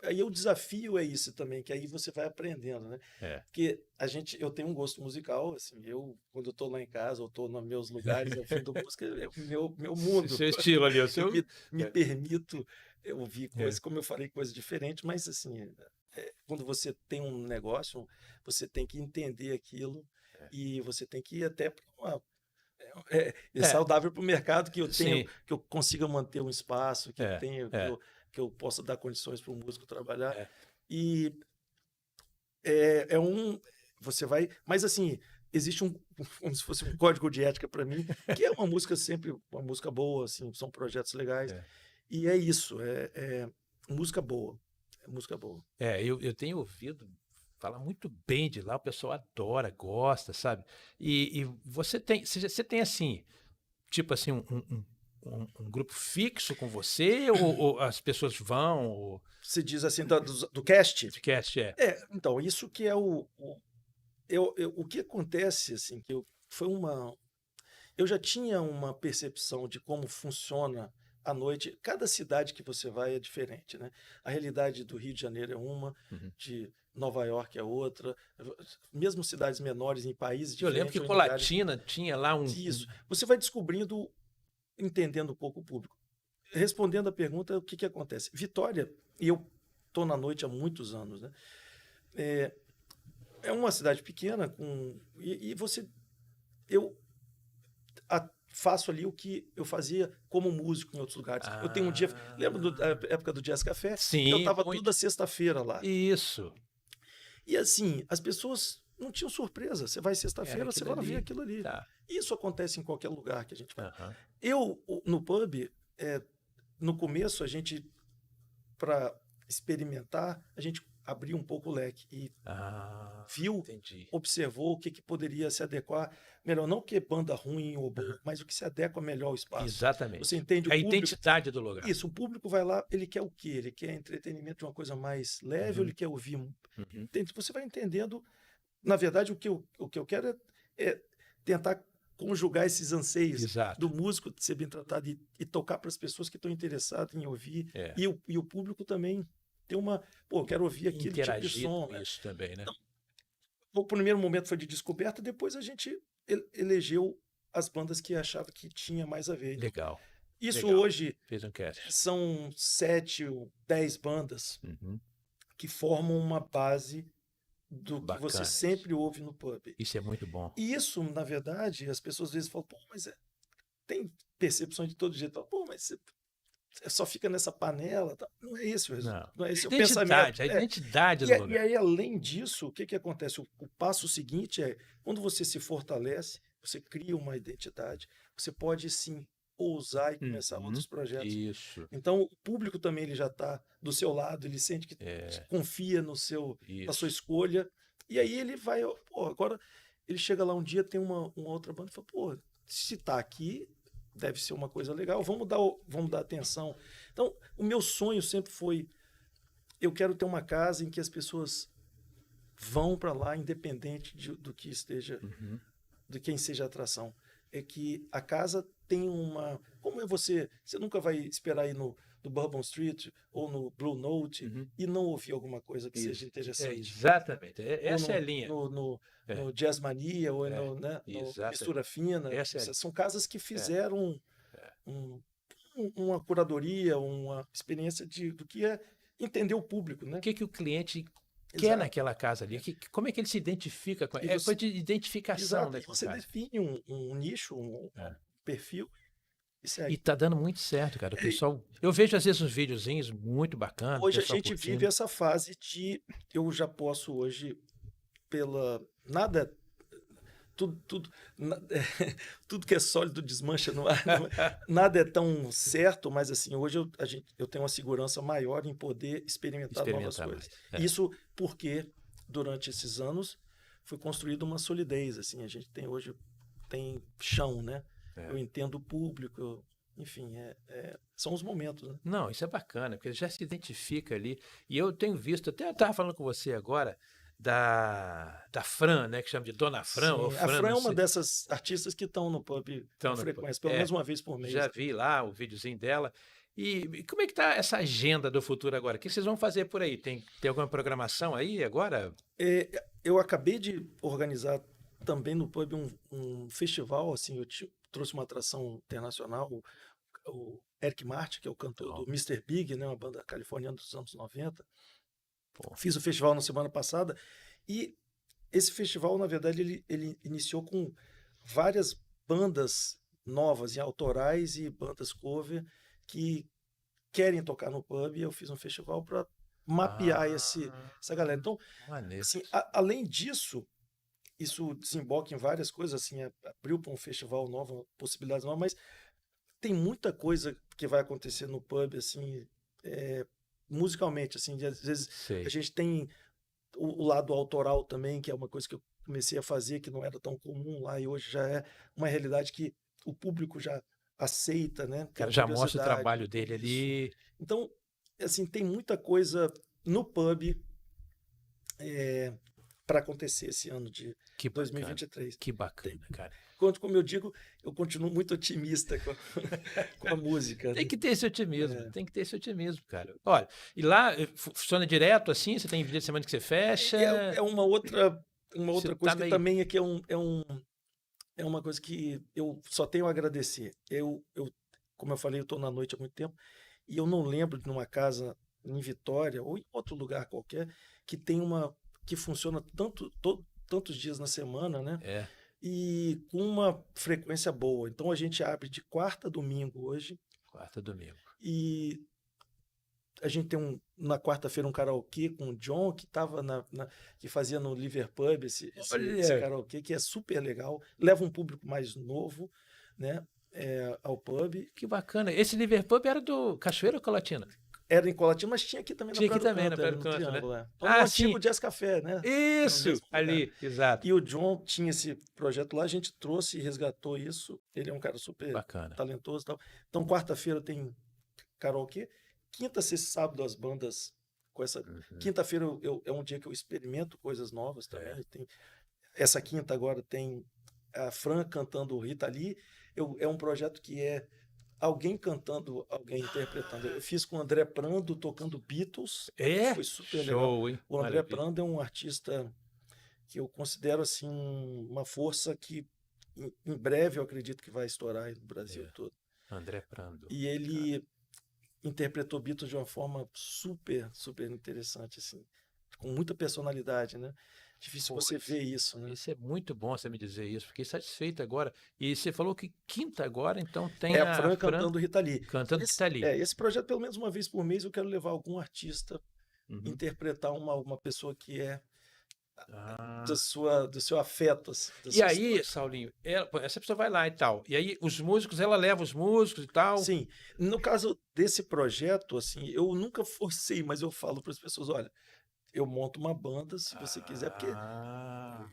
S2: aí o desafio é isso também, que aí você vai aprendendo, né? Porque eu tenho um gosto musical, assim, quando eu tô lá em casa, ou tô nos meus lugares, ao fim do música, é o meu mundo.
S1: Seu estilo ali, o seu...
S2: Me permito ouvir coisas, como eu falei, coisas diferentes, mas assim, quando você tem um negócio, você tem que entender aquilo e você tem que ir até para saudável para o mercado, que eu tenho, que eu consiga manter um espaço, que que eu possa dar condições para o músico trabalhar. E você vai, mas assim, existe como se fosse um código de ética para mim, que é uma música sempre, uma música boa, assim, são projetos legais. E é isso, música boa. Música boa.
S1: Eu tenho ouvido falar muito bem de lá, o pessoal adora, gosta, sabe? E você tem assim, tipo assim, um grupo fixo com você, ou as pessoas vão? Ou...
S2: Você diz assim, do cast?
S1: Do cast,
S2: então, isso que é o que acontece, assim, que eu já tinha uma percepção de como funciona à noite. Cada cidade que você vai é diferente, né? A realidade do Rio de Janeiro é uma, de Nova York é outra, mesmo cidades menores em países diferentes.
S1: Eu lembro que Colatina tinha lá
S2: Isso. Você vai descobrindo, entendendo um pouco o público. Respondendo a pergunta, o que acontece? Vitória, e eu estou na noite há muitos anos, né? É uma cidade pequena e eu faço ali o que eu fazia como músico em outros lugares. Eu tenho um dia... Lembra da época do Jazz Café?
S1: Sim.
S2: Eu estava toda sexta-feira lá.
S1: Isso.
S2: E assim, as pessoas não tinham surpresa. Você vai sexta-feira, você vai ver aquilo ali. Isso acontece em qualquer lugar que a gente vai. Eu, no pub, no começo, a gente, para experimentar, a gente abriu um pouco o leque e viu, observou o que poderia se adequar melhor, não que banda ruim ou boa, mas o que se adequa melleor ao espaço.
S1: Exatamente.
S2: Você entende
S1: a identidade do lugar.
S2: Isso, o público vai lá, ele quer o quê? Ele quer entretenimento de uma coisa mais leve, ou ele quer ouvir? Você vai entendendo. Na verdade, o que eu quero é tentar conjugar esses anseios do músico de ser bem tratado e tocar para as pessoas que estão interessadas em ouvir, e o público também ter eu quero ouvir aquele tipo de som.
S1: Isso também, né?
S2: Então, o primeiro momento foi de descoberta, depois a gente elegeu as bandas que achava que tinha mais a ver.
S1: Legal.
S2: Isso hoje
S1: fez um cast.
S2: São 7 ou 10 bandas que formam uma base do que você sempre ouve no pub.
S1: Isso é muito bom.
S2: E isso, na verdade, as pessoas às vezes falam, pô, mas tem percepções de todo jeito. Fala, pô, mas você só fica nessa panela. Tá? Não é esse o resultado. Não é esse o pensamento.
S1: A identidade do
S2: E
S1: lugar.
S2: aí, além disso, o que acontece? O passo seguinte é, quando você se fortalece, você cria uma identidade, você pode, sim, ousar e começar outros projetos.
S1: Isso.
S2: Então, o público também ele já está do seu lado, ele sente que confia na sua escolha, e aí ele vai, pô, agora ele chega lá um dia, tem uma outra banda e fala, pô, se está aqui, deve ser uma coisa legal, vamos dar atenção. Então, o meu sonho sempre foi, eu quero ter uma casa em que as pessoas vão para lá, independente do que esteja, de quem seja a atração. É que a casa tem uma... Como é você nunca vai esperar ir no Bourbon Street ou no Blue Note e não ouvir alguma coisa que seja interessante.
S1: Exatamente. Essa é a linha.
S2: No Jazz Mania ou no Mistura Fina. São casas que fizeram uma curadoria, uma experiência do que é entender o público. Né?
S1: O que o cliente quer naquela casa ali? Como é que ele se identifica com ela? É coisa de identificação daquela
S2: você
S1: casa.
S2: define um nicho, um perfil.
S1: E tá dando muito certo, cara. O pessoal, eu vejo às vezes uns videozinhos muito bacanas.
S2: Hoje a gente vive essa fase de eu já posso hoje nada tudo que é sólido desmancha no ar. Nada é tão certo, mas assim, hoje eu tenho uma segurança maior em poder experimentar novas coisas. Isso porque durante esses anos foi construída uma solidez, assim, a gente hoje tem chão, né? Eu entendo o público, enfim, são os momentos, né?
S1: Não, isso é bacana, porque já se identifica ali. E eu tenho visto, até eu estava falando com você agora, da Fran, né, que chama de Dona Fran.
S2: Sim,
S1: ou Fran,
S2: a Fran é uma dessas artistas que estão no pub com frequência, pelo menos uma vez por mês.
S1: Já vi lá o videozinho dela. E como é que está essa agenda do futuro agora? O que vocês vão fazer por aí? Tem alguma programação aí agora?
S2: Eu acabei de organizar também no pub um festival, assim, eu trouxe uma atração internacional, o Eric Martin, que é o cantor do Mr. Big, né, uma banda californiana dos anos 90. Fiz o festival na semana passada e esse festival, na verdade, ele iniciou com várias bandas novas e autorais e bandas cover que querem tocar no pub, e eu fiz um festival para mapear essa galera. Então, assim, além disso, isso desemboca em várias coisas, assim, abriu para um festival novo, possibilidades novas, mas tem muita coisa que vai acontecer no pub, assim, musicalmente, assim, às vezes a gente tem o lado autoral também, que é uma coisa que eu comecei a fazer, que não era tão comum lá, e hoje já é uma realidade que o público já aceita, né?
S1: O cara já mostra o trabalho dele ali.
S2: Então, assim, tem muita coisa no pub para acontecer esse ano de 2023.
S1: Que bacana, cara.
S2: Como eu digo, eu continuo muito otimista com a música.
S1: Tem que ter esse otimismo, tem que ter esse otimismo, cara. Olha, e lá funciona direto assim? Você tem dia de semana que você fecha?
S2: É uma outra coisa que também é uma coisa que eu só tenho a agradecer. Como eu falei, eu estou na noite há muito tempo e eu não lembro de uma casa em Vitória ou em outro lugar qualquer que funciona tantos dias na semana, né? E com uma frequência boa. Então a gente abre de quarta a domingo hoje.
S1: Quarta a domingo.
S2: E a gente tem na quarta-feira um karaokê com o John, que que fazia no Liverpub esse karaokê, que é super legal. Leva um público mais novo, né, ao pub.
S1: Que bacana. Esse Liverpub era do Cachoeira ou Colatina?
S2: Era em Colatina, mas tinha aqui também na Praia do Canto, né? Então, no antigo Jazz Café, né?
S1: Isso, ali, exato.
S2: E o John tinha esse projeto lá, a gente trouxe e resgatou isso. Ele é um cara super talentoso e tal. Então, quarta-feira tem karaokê. Quinta, sexta, sábado, as bandas com essa... Quinta-feira é um dia que eu experimento coisas novas também. Essa quinta agora tem a Fran cantando Rita Lee. É um projeto que alguém cantando, alguém interpretando. Eu fiz com o André Prando tocando Beatles. Foi super legal. Hein? O André Prando é um artista que eu considero assim uma força que em breve eu acredito que vai estourar aí no Brasil todo.
S1: André Prando.
S2: E ele interpretou Beatles de uma forma super, super interessante, assim, com muita personalidade, né? difícil
S1: Pô,
S2: você ver isso, né?
S1: isso é muito bom você me dizer isso. Fiquei satisfeito agora. E você falou que quinta agora, então tem
S2: É a
S1: a
S2: Fran
S1: Fran
S2: cantando Rita Lee.
S1: cantando que tá ali.
S2: Esse projeto, pelo menos uma vez por mês, eu quero levar algum artista
S1: Uhum.
S2: interpretar uma pessoa que é
S1: Ah.
S2: do seu afeto, assim, da
S1: E
S2: sua
S1: aí,
S2: história.
S1: Saulinho, pô, essa pessoa vai lá e tal. E aí, os músicos, ela leva os músicos e tal.
S2: Sim, no caso desse projeto, assim, eu nunca forcei, mas eu falo para as pessoas, olha, eu monto uma banda se você quiser, porque
S1: Ah.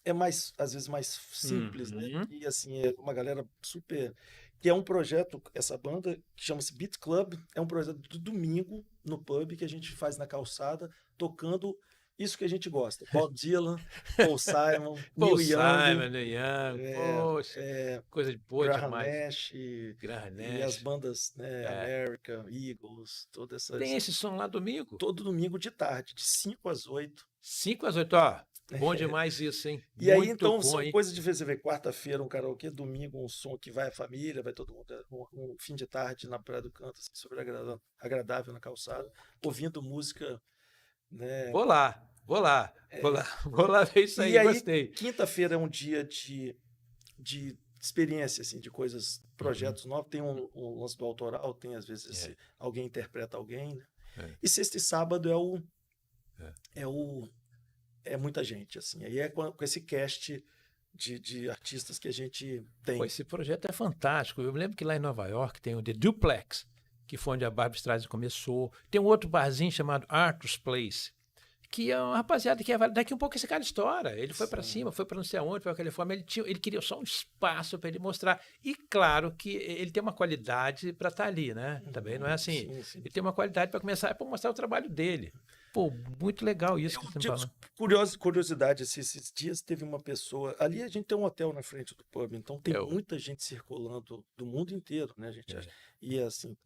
S2: é mais, às vezes, mais simples, né?
S1: Uhum.
S2: E assim, é uma galera super. Que é um projeto, essa banda, que chama-se Beat Club, é um projeto do domingo no pub que a gente faz na calçada, tocando isso que a gente gosta. Bob Dylan, Paul Simon,
S1: Paul
S2: Neil Young,
S1: Simon, Neil Young,
S2: é,
S1: poxa,
S2: é,
S1: coisa boa
S2: Graham
S1: demais.
S2: Nash
S1: Graham
S2: e as
S1: Nash.
S2: bandas, né,
S1: É.
S2: America, Eagles, todas
S1: Tem
S2: essas.
S1: esse som lá domingo?
S2: Todo domingo de tarde, de 5 às 8.
S1: 5 às 8, ó. Bom demais isso, hein?
S2: E aí,
S1: Muito
S2: então,
S1: bom,
S2: são
S1: hein?
S2: coisas de você ver, quarta-feira um karaokê, domingo um som que vai a família, vai todo mundo, um fim de tarde na Praia do Canto, assim, super agradável na calçada, ouvindo música, né?
S1: Vou lá, vou lá, vou lá,
S2: É,
S1: vou lá ver isso
S2: e
S1: aí,
S2: aí,
S1: gostei.
S2: quinta-feira é um dia de experiência, assim, de coisas,
S1: Uhum.
S2: projetos novos, tem um lance do autoral, tem às vezes
S1: É,
S2: alguém interpreta alguém, né?
S1: é,
S2: E sexta e sábado
S1: é.
S2: é o, é muita gente, assim, aí é com esse cast de artistas que a gente
S1: Pô,
S2: tem.
S1: esse projeto é fantástico. Eu me lembro que lá em Nova York tem o The Duplex, que foi onde a Barbra Streisand começou. Tem um outro barzinho chamado Arthur's Place, que é uma rapaziada que daqui um pouco esse cara estoura. Ele foi para
S2: Sim.
S1: cima, foi para não sei aonde, foi para Califórnia. Ele queria só um espaço para ele mostrar. E claro que ele tem uma qualidade para estar ali, né? Também não é assim.
S2: Sim, sim.
S1: Ele tem uma qualidade para começar, para mostrar o trabalho dele. Pô, muito legal isso
S2: Eu
S1: que você está
S2: digo,
S1: falando.
S2: curiosidade, assim, esses dias teve uma pessoa. Ali a gente tem um hotel na frente do pub, então tem
S1: Eu,
S2: muita gente circulando do mundo inteiro, né? A gente
S1: é,
S2: e assim,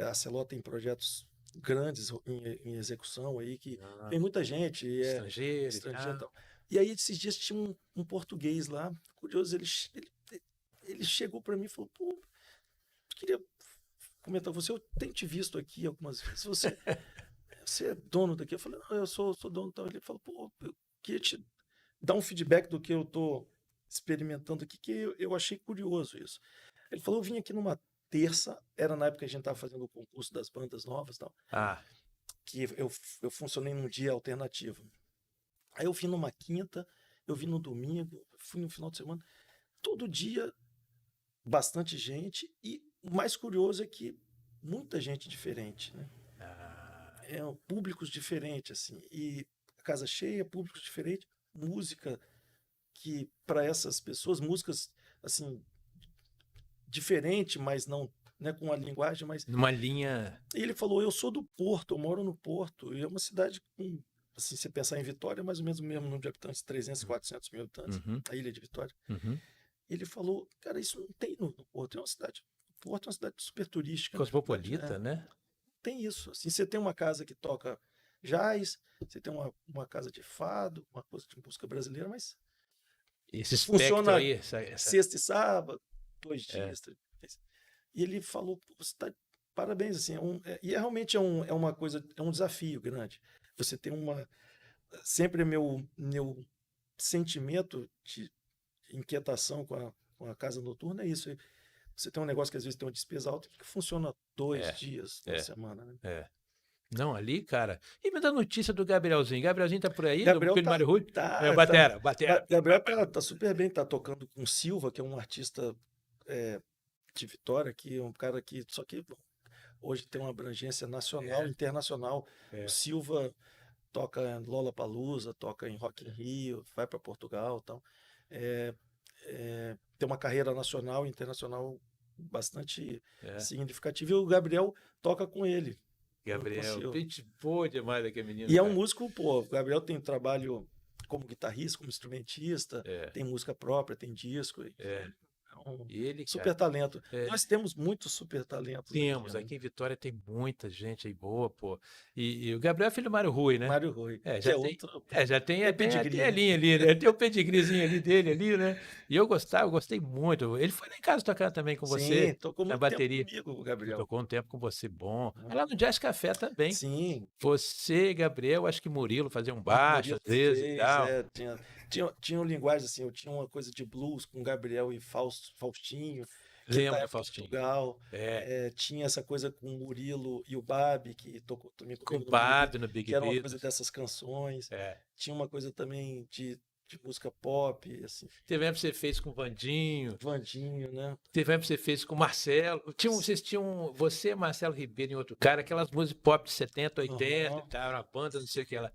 S2: a Celó tem projetos grandes em execução aí que
S1: ah,
S2: vem muita gente, e é
S1: estrangeiro e
S2: estrangeiro e
S1: tal.
S2: tal. E aí esses dias tinha um português lá, curioso, ele chegou para mim e falou: pô, queria comentar com você, eu tenho te visto aqui algumas vezes, você é dono daqui? Eu falei, não, eu sou dono. Então ele falou, pô, eu queria te dar um feedback do que eu estou experimentando aqui, que eu achei curioso isso. Ele falou, eu vim aqui numa terça, era na época que a gente estava fazendo o concurso das bandas novas, tal,
S1: Ah,
S2: que eu funcionei num dia alternativo. Aí eu vim numa quinta, eu vim no domingo, fui no final de semana, todo dia bastante gente, e o mais curioso é que muita gente diferente, né?
S1: ah,
S2: Públicos diferentes, assim, e a casa cheia, públicos diferentes, música que para essas pessoas, músicas assim diferente, mas não, né, com a linguagem, mas
S1: numa linha.
S2: e ele falou, eu sou do Porto, eu moro no Porto, e é uma cidade com, assim, se pensar em Vitória, é mais ou menos o mesmo número de habitantes, 300, 400 mil habitantes,
S1: Uhum,
S2: a ilha de Vitória.
S1: uhum.
S2: Ele falou, cara, isso não tem no Porto, é uma cidade, o Porto é uma cidade super turística,
S1: Cosmopolita, né?
S2: tem isso. Assim, você tem uma casa que toca jazz, você tem uma casa de fado, uma coisa de música brasileira, mas
S1: Esse espectro
S2: funciona
S1: aí, essa
S2: sexta e sábado, 2
S1: é,
S2: dias, 3 dias. E ele falou, "Pô, você tá, parabéns, assim, e realmente é uma coisa, é um desafio grande. Você tem sempre meu sentimento de inquietação com a casa noturna é isso. Você tem um negócio que às vezes tem uma despesa alta que funciona 2
S1: é,
S2: dias na
S1: é,
S2: semana, né?
S1: é. Não, ali, cara. E me dá notícia do Gabrielzinho. Gabrielzinho tá por aí, do
S2: Gabriel
S1: filho de
S2: tá,
S1: Mário Rui? É,
S2: tá, tá.
S1: batera, batera.
S2: Gabriel tá super bem, tá tocando com Silva, que é um artista é, de Vitória, que é um cara que só que hoje tem uma abrangência nacional,
S1: É,
S2: internacional. O
S1: é.
S2: Silva toca em Lollapalooza, toca em Rock in Rio, vai para Portugal, então é, tem uma carreira nacional e internacional bastante
S1: É.
S2: significativa. E o Gabriel toca com ele, com o
S1: Gabriel,
S2: Silva.
S1: gente boa demais aquele menino,
S2: E é um
S1: cara.
S2: músico, pô, o Gabriel tem trabalho como guitarrista, como instrumentista,
S1: É,
S2: tem música própria, tem disco.
S1: é.
S2: um
S1: Ele,
S2: super
S1: cara,
S2: talento.
S1: é,
S2: Nós temos muitos super talentos
S1: temos.
S2: aqui, né?
S1: Aqui em Vitória tem muita gente aí boa, pô. E o Gabriel é filho do Mário Rui, né?
S2: Mário Rui,
S1: É,
S2: que
S1: já
S2: é
S1: tem.
S2: outro.
S1: É, já tem,
S2: É
S1: tem
S2: pedigree,
S1: a
S2: né?
S1: linha ali, né? Tem o pedigreezinho ali dele ali, né? E eu gostei muito. Ele foi lá em casa tocar também com você,
S2: Sim, tocou
S1: na
S2: muito tempo
S1: bateria.
S2: comigo, o Gabriel.
S1: Tocou um tempo com você, bom.
S2: Né?
S1: Lá no Jazz Café também.
S2: Sim,
S1: Você, Gabriel, acho que Murilo fazia um baixo
S2: Murilo
S1: às vezes e
S2: fez,
S1: tal.
S2: tinha uma linguagem assim, eu tinha uma coisa de blues com Gabriel e Faustinho, que está
S1: Lembro do
S2: em
S1: Faustinho.
S2: Portugal.
S1: É,
S2: Tinha essa coisa com o Murilo e o Babi, que tocou também
S1: com o
S2: comigo no Big Beat,
S1: Bab no Big
S2: que era uma coisa
S1: Beatles.
S2: dessas canções.
S1: É.
S2: Tinha uma coisa também de música pop, assim,
S1: Teve uma que você fez com o Vandinho.
S2: Vandinho, né?
S1: Teve uma que você fez com o Marcelo. Vocês tinham, você, Marcelo Ribeiro e outro cara, aquelas músicas pop de 70, 80
S2: Aham.
S1: e tal, uma banda, não sei o que lá.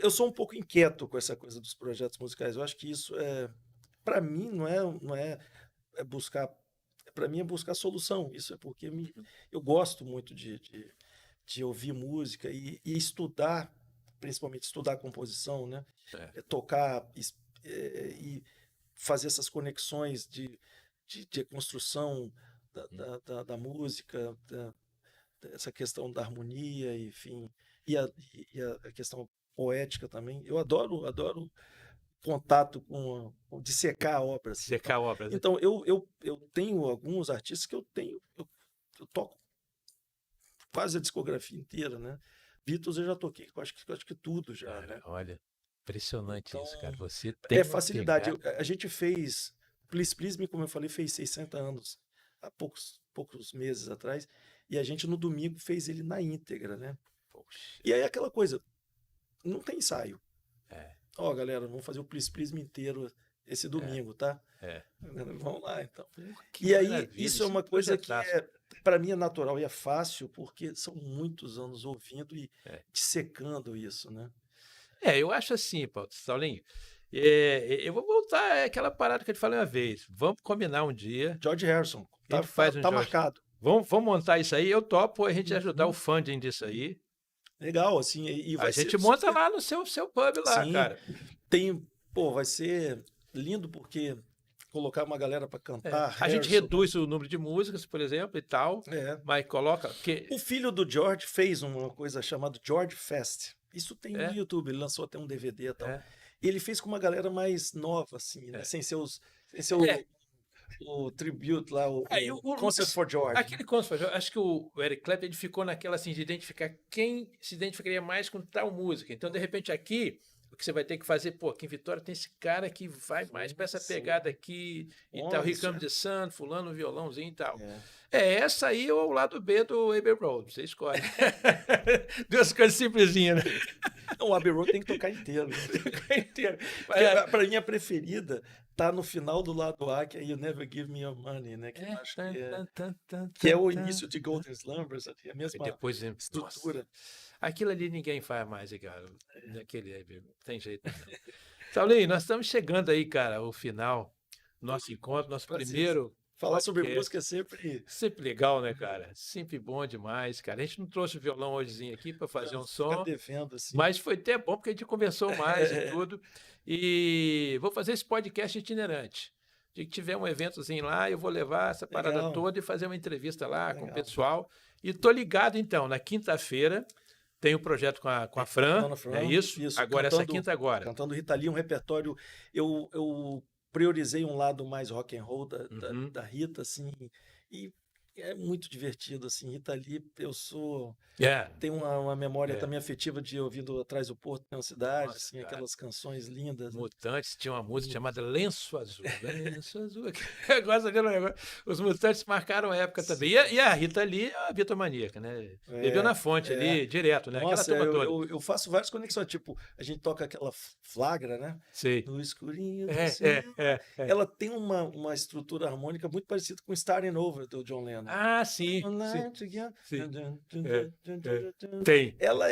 S2: Eu sou um pouco inquieto com essa coisa dos projetos musicais. Eu acho que isso para mim, é buscar, para mim é buscar solução. Isso é porque eu gosto muito de ouvir música e estudar, principalmente estudar composição, né?
S1: É.
S2: Tocar e fazer essas conexões de construção da música, essa questão da harmonia, enfim, e a questão poética também. Eu adoro contato com dissecar a obra, assim,
S1: Secar a obra, né?
S2: então eu tenho alguns artistas que eu toco quase a discografia inteira, né? Beatles eu já toquei, eu acho que tudo já,
S1: Cara,
S2: né?
S1: olha, impressionante
S2: Então,
S1: isso, cara. Você
S2: é
S1: tem uma
S2: facilidade.
S1: pegada.
S2: A gente fez, Please Please Me, como eu falei, fez 60 anos, há poucos meses atrás, e a gente no domingo fez ele na íntegra, né?
S1: Poxa,
S2: E aí aquela coisa, não tem ensaio.
S1: é,
S2: Ó, galera, vamos fazer o Please Please Me inteiro esse domingo, tá?
S1: é.
S2: Vamos lá, então.
S1: Que
S2: E aí,
S1: maravilha,
S2: isso é
S1: um
S2: uma coisa que
S1: projetaço.
S2: para mim é natural e é fácil, porque são muitos anos ouvindo e
S1: É.
S2: dissecando isso, né?
S1: Eu acho assim, Paulo, Saulinho. Eu vou voltar àquela parada que eu te falei uma vez. Vamos combinar um dia.
S2: George Harrison,
S1: A
S2: tá,
S1: gente
S2: tá,
S1: faz um
S2: tá
S1: Jorge.
S2: marcado.
S1: Vamos montar isso aí. Eu topo a gente ajudar o
S2: Uhum.
S1: funding disso aí.
S2: Legal, assim, e
S1: A
S2: vai ser
S1: gente monta
S2: super.
S1: lá no seu pub lá,
S2: Sim,
S1: cara.
S2: vai ser lindo porque colocar uma galera para cantar,
S1: A gente
S2: Harrison.
S1: reduz o número de músicas, por exemplo, e tal,
S2: É.
S1: mas coloca. Porque,
S2: O filho do George fez uma coisa chamada George Fest. Isso tem no
S1: É.
S2: YouTube, ele lançou até um DVD e tal.
S1: É.
S2: E ele fez com uma galera mais nova, assim, né? Sem ser
S1: É.
S2: o tribute lá, o
S1: o
S2: Concert for George.
S1: Aquele concert, acho que o Eric Clapton ele ficou naquela assim de identificar quem se identificaria mais com tal música. Então, de repente, aqui, o que você vai ter que fazer, pô, aqui em Vitória tem esse cara que vai mais para essa
S2: Sim.
S1: pegada aqui e
S2: Bom,
S1: tal,
S2: isso
S1: Ricamo de Santo, fulano, violãozinho e tal.
S2: É.
S1: Essa aí ou o lado B do Abbey Road, você escolhe. Duas coisas simplesinhas, né?
S2: Não, o Abbey Road tem que tocar inteiro.
S1: Inteiro.
S2: Para mim, a preferida tá no final do lado A, que é You Never Give Me Your Money, né? Que eu acho que é o início de Golden Slumbers, é a mesma
S1: Depois,
S2: estrutura.
S1: nossa, aquilo ali ninguém faz mais, cara. Naquele, não tem jeito. Não. Saulinho, nós estamos chegando aí, cara, ao final. Nosso encontro, nosso
S2: Prazer.
S1: primeiro.
S2: Falar sobre
S1: podcast.
S2: música é sempre.
S1: Sempre legal, né, cara? Sempre bom demais, cara. A gente não trouxe o violão hojezinho aqui para fazer um som,
S2: Devendo, assim.
S1: mas foi até bom porque a gente conversou mais e tudo. E vou fazer esse podcast itinerante. De que tiver um eventozinho lá, eu vou levar essa parada
S2: Legal.
S1: toda e fazer uma entrevista lá com o
S2: Legal.
S1: pessoal. E tô ligado, então, na quinta-feira tem um projeto com a Fran,
S2: Dona Fran,
S1: é isso? Agora, essa quinta agora.
S2: Cantando Rita Lee, um repertório. Eu priorizei um lado mais rock and roll da Rita, assim, e é muito divertido, assim. Rita Lee, eu tenho uma memória também afetiva de ouvindo Atrás do Porto, na cidade,
S1: Nossa,
S2: assim,
S1: cara.
S2: aquelas canções lindas. Né?
S1: Mutantes tinha uma música chamada Lenço Azul. Lenço Azul. Eu gosto daquele negócio. Os Mutantes marcaram a época também. E a Rita Lee é a bitomaníaca, né? Bebeu na fonte ali, direto, né?
S2: Nossa,
S1: aquela turma toda.
S2: eu faço várias conexões, tipo, a gente toca aquela flagra, né?
S1: Sei.
S2: No escurinho do céu. Ela tem uma estrutura harmônica muito parecida com Starting Over, do John Lennon.
S1: Ah, sim.
S2: Sim.
S1: Tem.
S2: Ela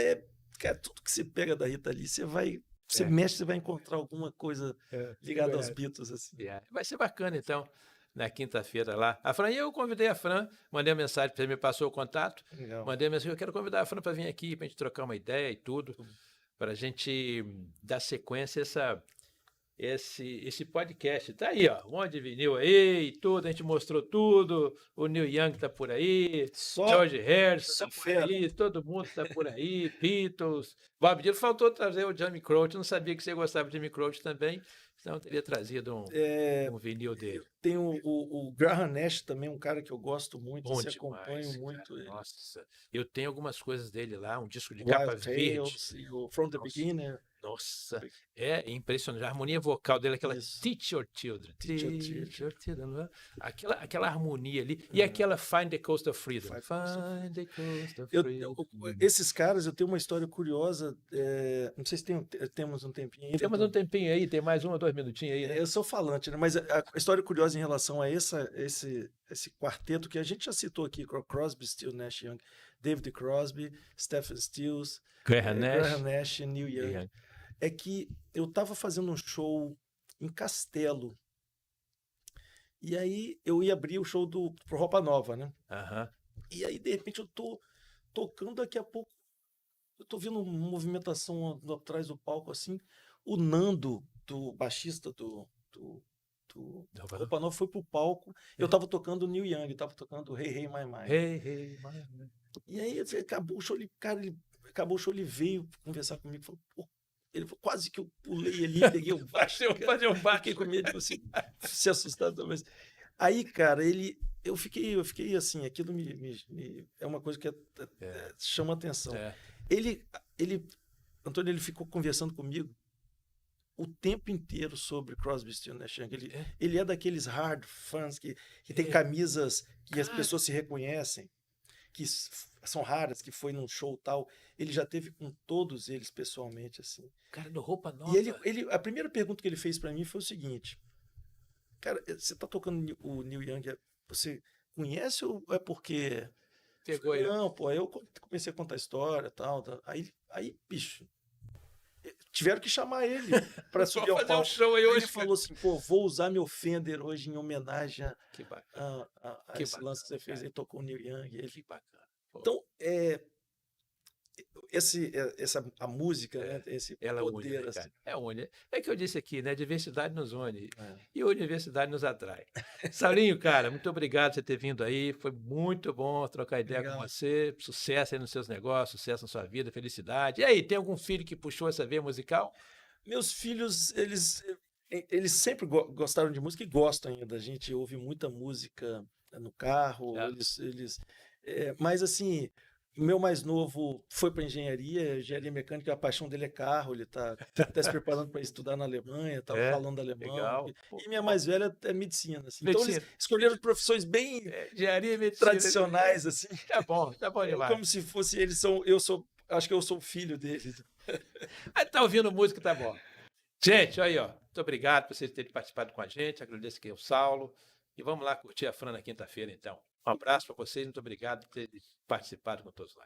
S2: cara, tudo que você pega da Rita Lee, você mexe, você vai encontrar alguma coisa ligada aos Beatles, assim.
S1: Vai ser bacana, então, na quinta-feira lá. A Fran, eu convidei a Fran, mandei uma mensagem, você me passou o contato,
S2: Legal.
S1: mandei uma mensagem, eu quero convidar a Fran para vir aqui, para a gente trocar uma ideia e tudo, para a gente dar sequência a esse podcast. Tá aí, ó, um monte de vinil aí, e tudo, a gente mostrou tudo. O Neil Young tá por aí,
S2: Só,
S1: George Harrison
S2: só
S1: tá por
S2: fera.
S1: aí, todo mundo tá por aí, Beatles, Bob Dylan. Faltou trazer o Jamie Croce, eu não sabia que você gostava de Jamie Croce também, senão eu teria trazido um vinil dele.
S2: Tem o Graham Nash também, um cara que eu gosto muito,
S1: Bom
S2: assim,
S1: demais,
S2: acompanho
S1: cara.
S2: muito ele.
S1: Nossa, eu tenho algumas coisas dele lá, um disco de capa
S2: Wild
S1: verde.
S2: Tales e o From the
S1: Nossa,
S2: Beginner.
S1: nossa, é impressionante. A harmonia vocal dele, aquela
S2: Isso.
S1: Teach Your Children.
S2: Teach Your
S1: Teach Your Children. Não é? Aquela harmonia ali. E
S2: Uhum.
S1: aquela Find the Coast of Freedom.
S2: Find the Coast of
S1: Find the Coast of
S2: Eu-
S1: Freedom.
S2: esses caras, eu tenho uma história curiosa. Não sei se temos um tempinho ainda.
S1: Temos um tempinho aí, tem mais 1 ou 2 minutinhos aí, né?
S2: Eu sou falante, né? Mas a história curiosa em relação a esse quarteto que a gente já citou aqui, Crosby, Stills, Nash Young, David Crosby, Stephen Stills,
S1: Graham
S2: Graham
S1: Nash.
S2: Nash e Neil Young.
S1: Young.
S2: É que eu estava fazendo um show em Castelo. E aí eu ia abrir o show pro Roupa Nova, né?
S1: Aham.
S2: E aí, de repente, eu tô tocando, daqui a pouco, eu tô vendo uma movimentação atrás do palco, assim. O Nando, do baixista do Roupa Nova, foi pro palco. Eu tava tocando o Neil Young, tava tocando Hey Hey My My.
S1: Hey, hey, my...
S2: E aí, acabou o show, acabou o show, ele veio conversar comigo, falou, pô, ele falou, quase que eu pulei ali, peguei o baixo,
S1: Fazer um baque
S2: fiquei com medo, assim, se assustado, mas... Aí, cara, eu fiquei assim, aquilo é uma coisa que chama atenção.
S1: É.
S2: Antônio, ele ficou conversando comigo o tempo inteiro sobre Crosby, Stills, Nash Young. Ele é daqueles hard fans que tem camisas que as pessoas se reconhecem, que são raras, que foi num show tal. Ele já teve com todos eles pessoalmente, assim.
S1: Cara, do Roupa Nova.
S2: E a primeira pergunta que ele fez para mim foi o seguinte: cara, você tá tocando o Neil Young, você conhece ou é porque...
S1: Pegou ele.
S2: Não, pô, aí eu comecei a contar a história e tal. Aí, bicho, tiveram que chamar ele para subir ao
S1: fazer
S2: palco.
S1: um show aí
S2: Aí
S1: hoje.
S2: ele falou assim, pô, vou usar meu Fender hoje em homenagem
S1: Que bacana.
S2: a
S1: Que
S2: esse
S1: bacana,
S2: lance que você fez.
S1: cara.
S2: Ele tocou o Neil Young.
S1: Que bacana. Pô.
S2: Então, a música, né, esse
S1: Ela
S2: poder,
S1: une, né,
S2: assim.
S1: cara? É une. É que eu disse aqui, né? Diversidade nos une.
S2: É.
S1: E a universidade nos atrai. Saulinho, cara, muito obrigado por você ter vindo aí. Foi muito bom trocar ideia
S2: Legal.
S1: com você. Sucesso aí nos seus negócios, sucesso na sua vida, felicidade. E aí, tem algum filho que puxou essa veia musical?
S2: Meus filhos, eles sempre gostaram de música e gostam ainda. A gente ouve muita música no carro, mas assim, o meu mais novo foi para engenharia mecânica, a paixão dele é carro, ele está se preparando para estudar na Alemanha, está falando alemão.
S1: Legal.
S2: E minha mais velha é medicina. Assim.
S1: Medicina.
S2: Então eles escolheram profissões bem
S1: Engenharia e medicina.
S2: tradicionais, assim.
S1: Tá bom demais.
S2: Como se fosse acho que eu sou o filho deles.
S1: Aí tá ouvindo música, tá bom. Gente, aí, ó. Muito obrigado por vocês terem participado com a gente. Agradeço aqui ao Saulo. E vamos lá curtir a Fran na quinta-feira, então. Um abraço para vocês. Muito obrigado por terem participado com todos lá.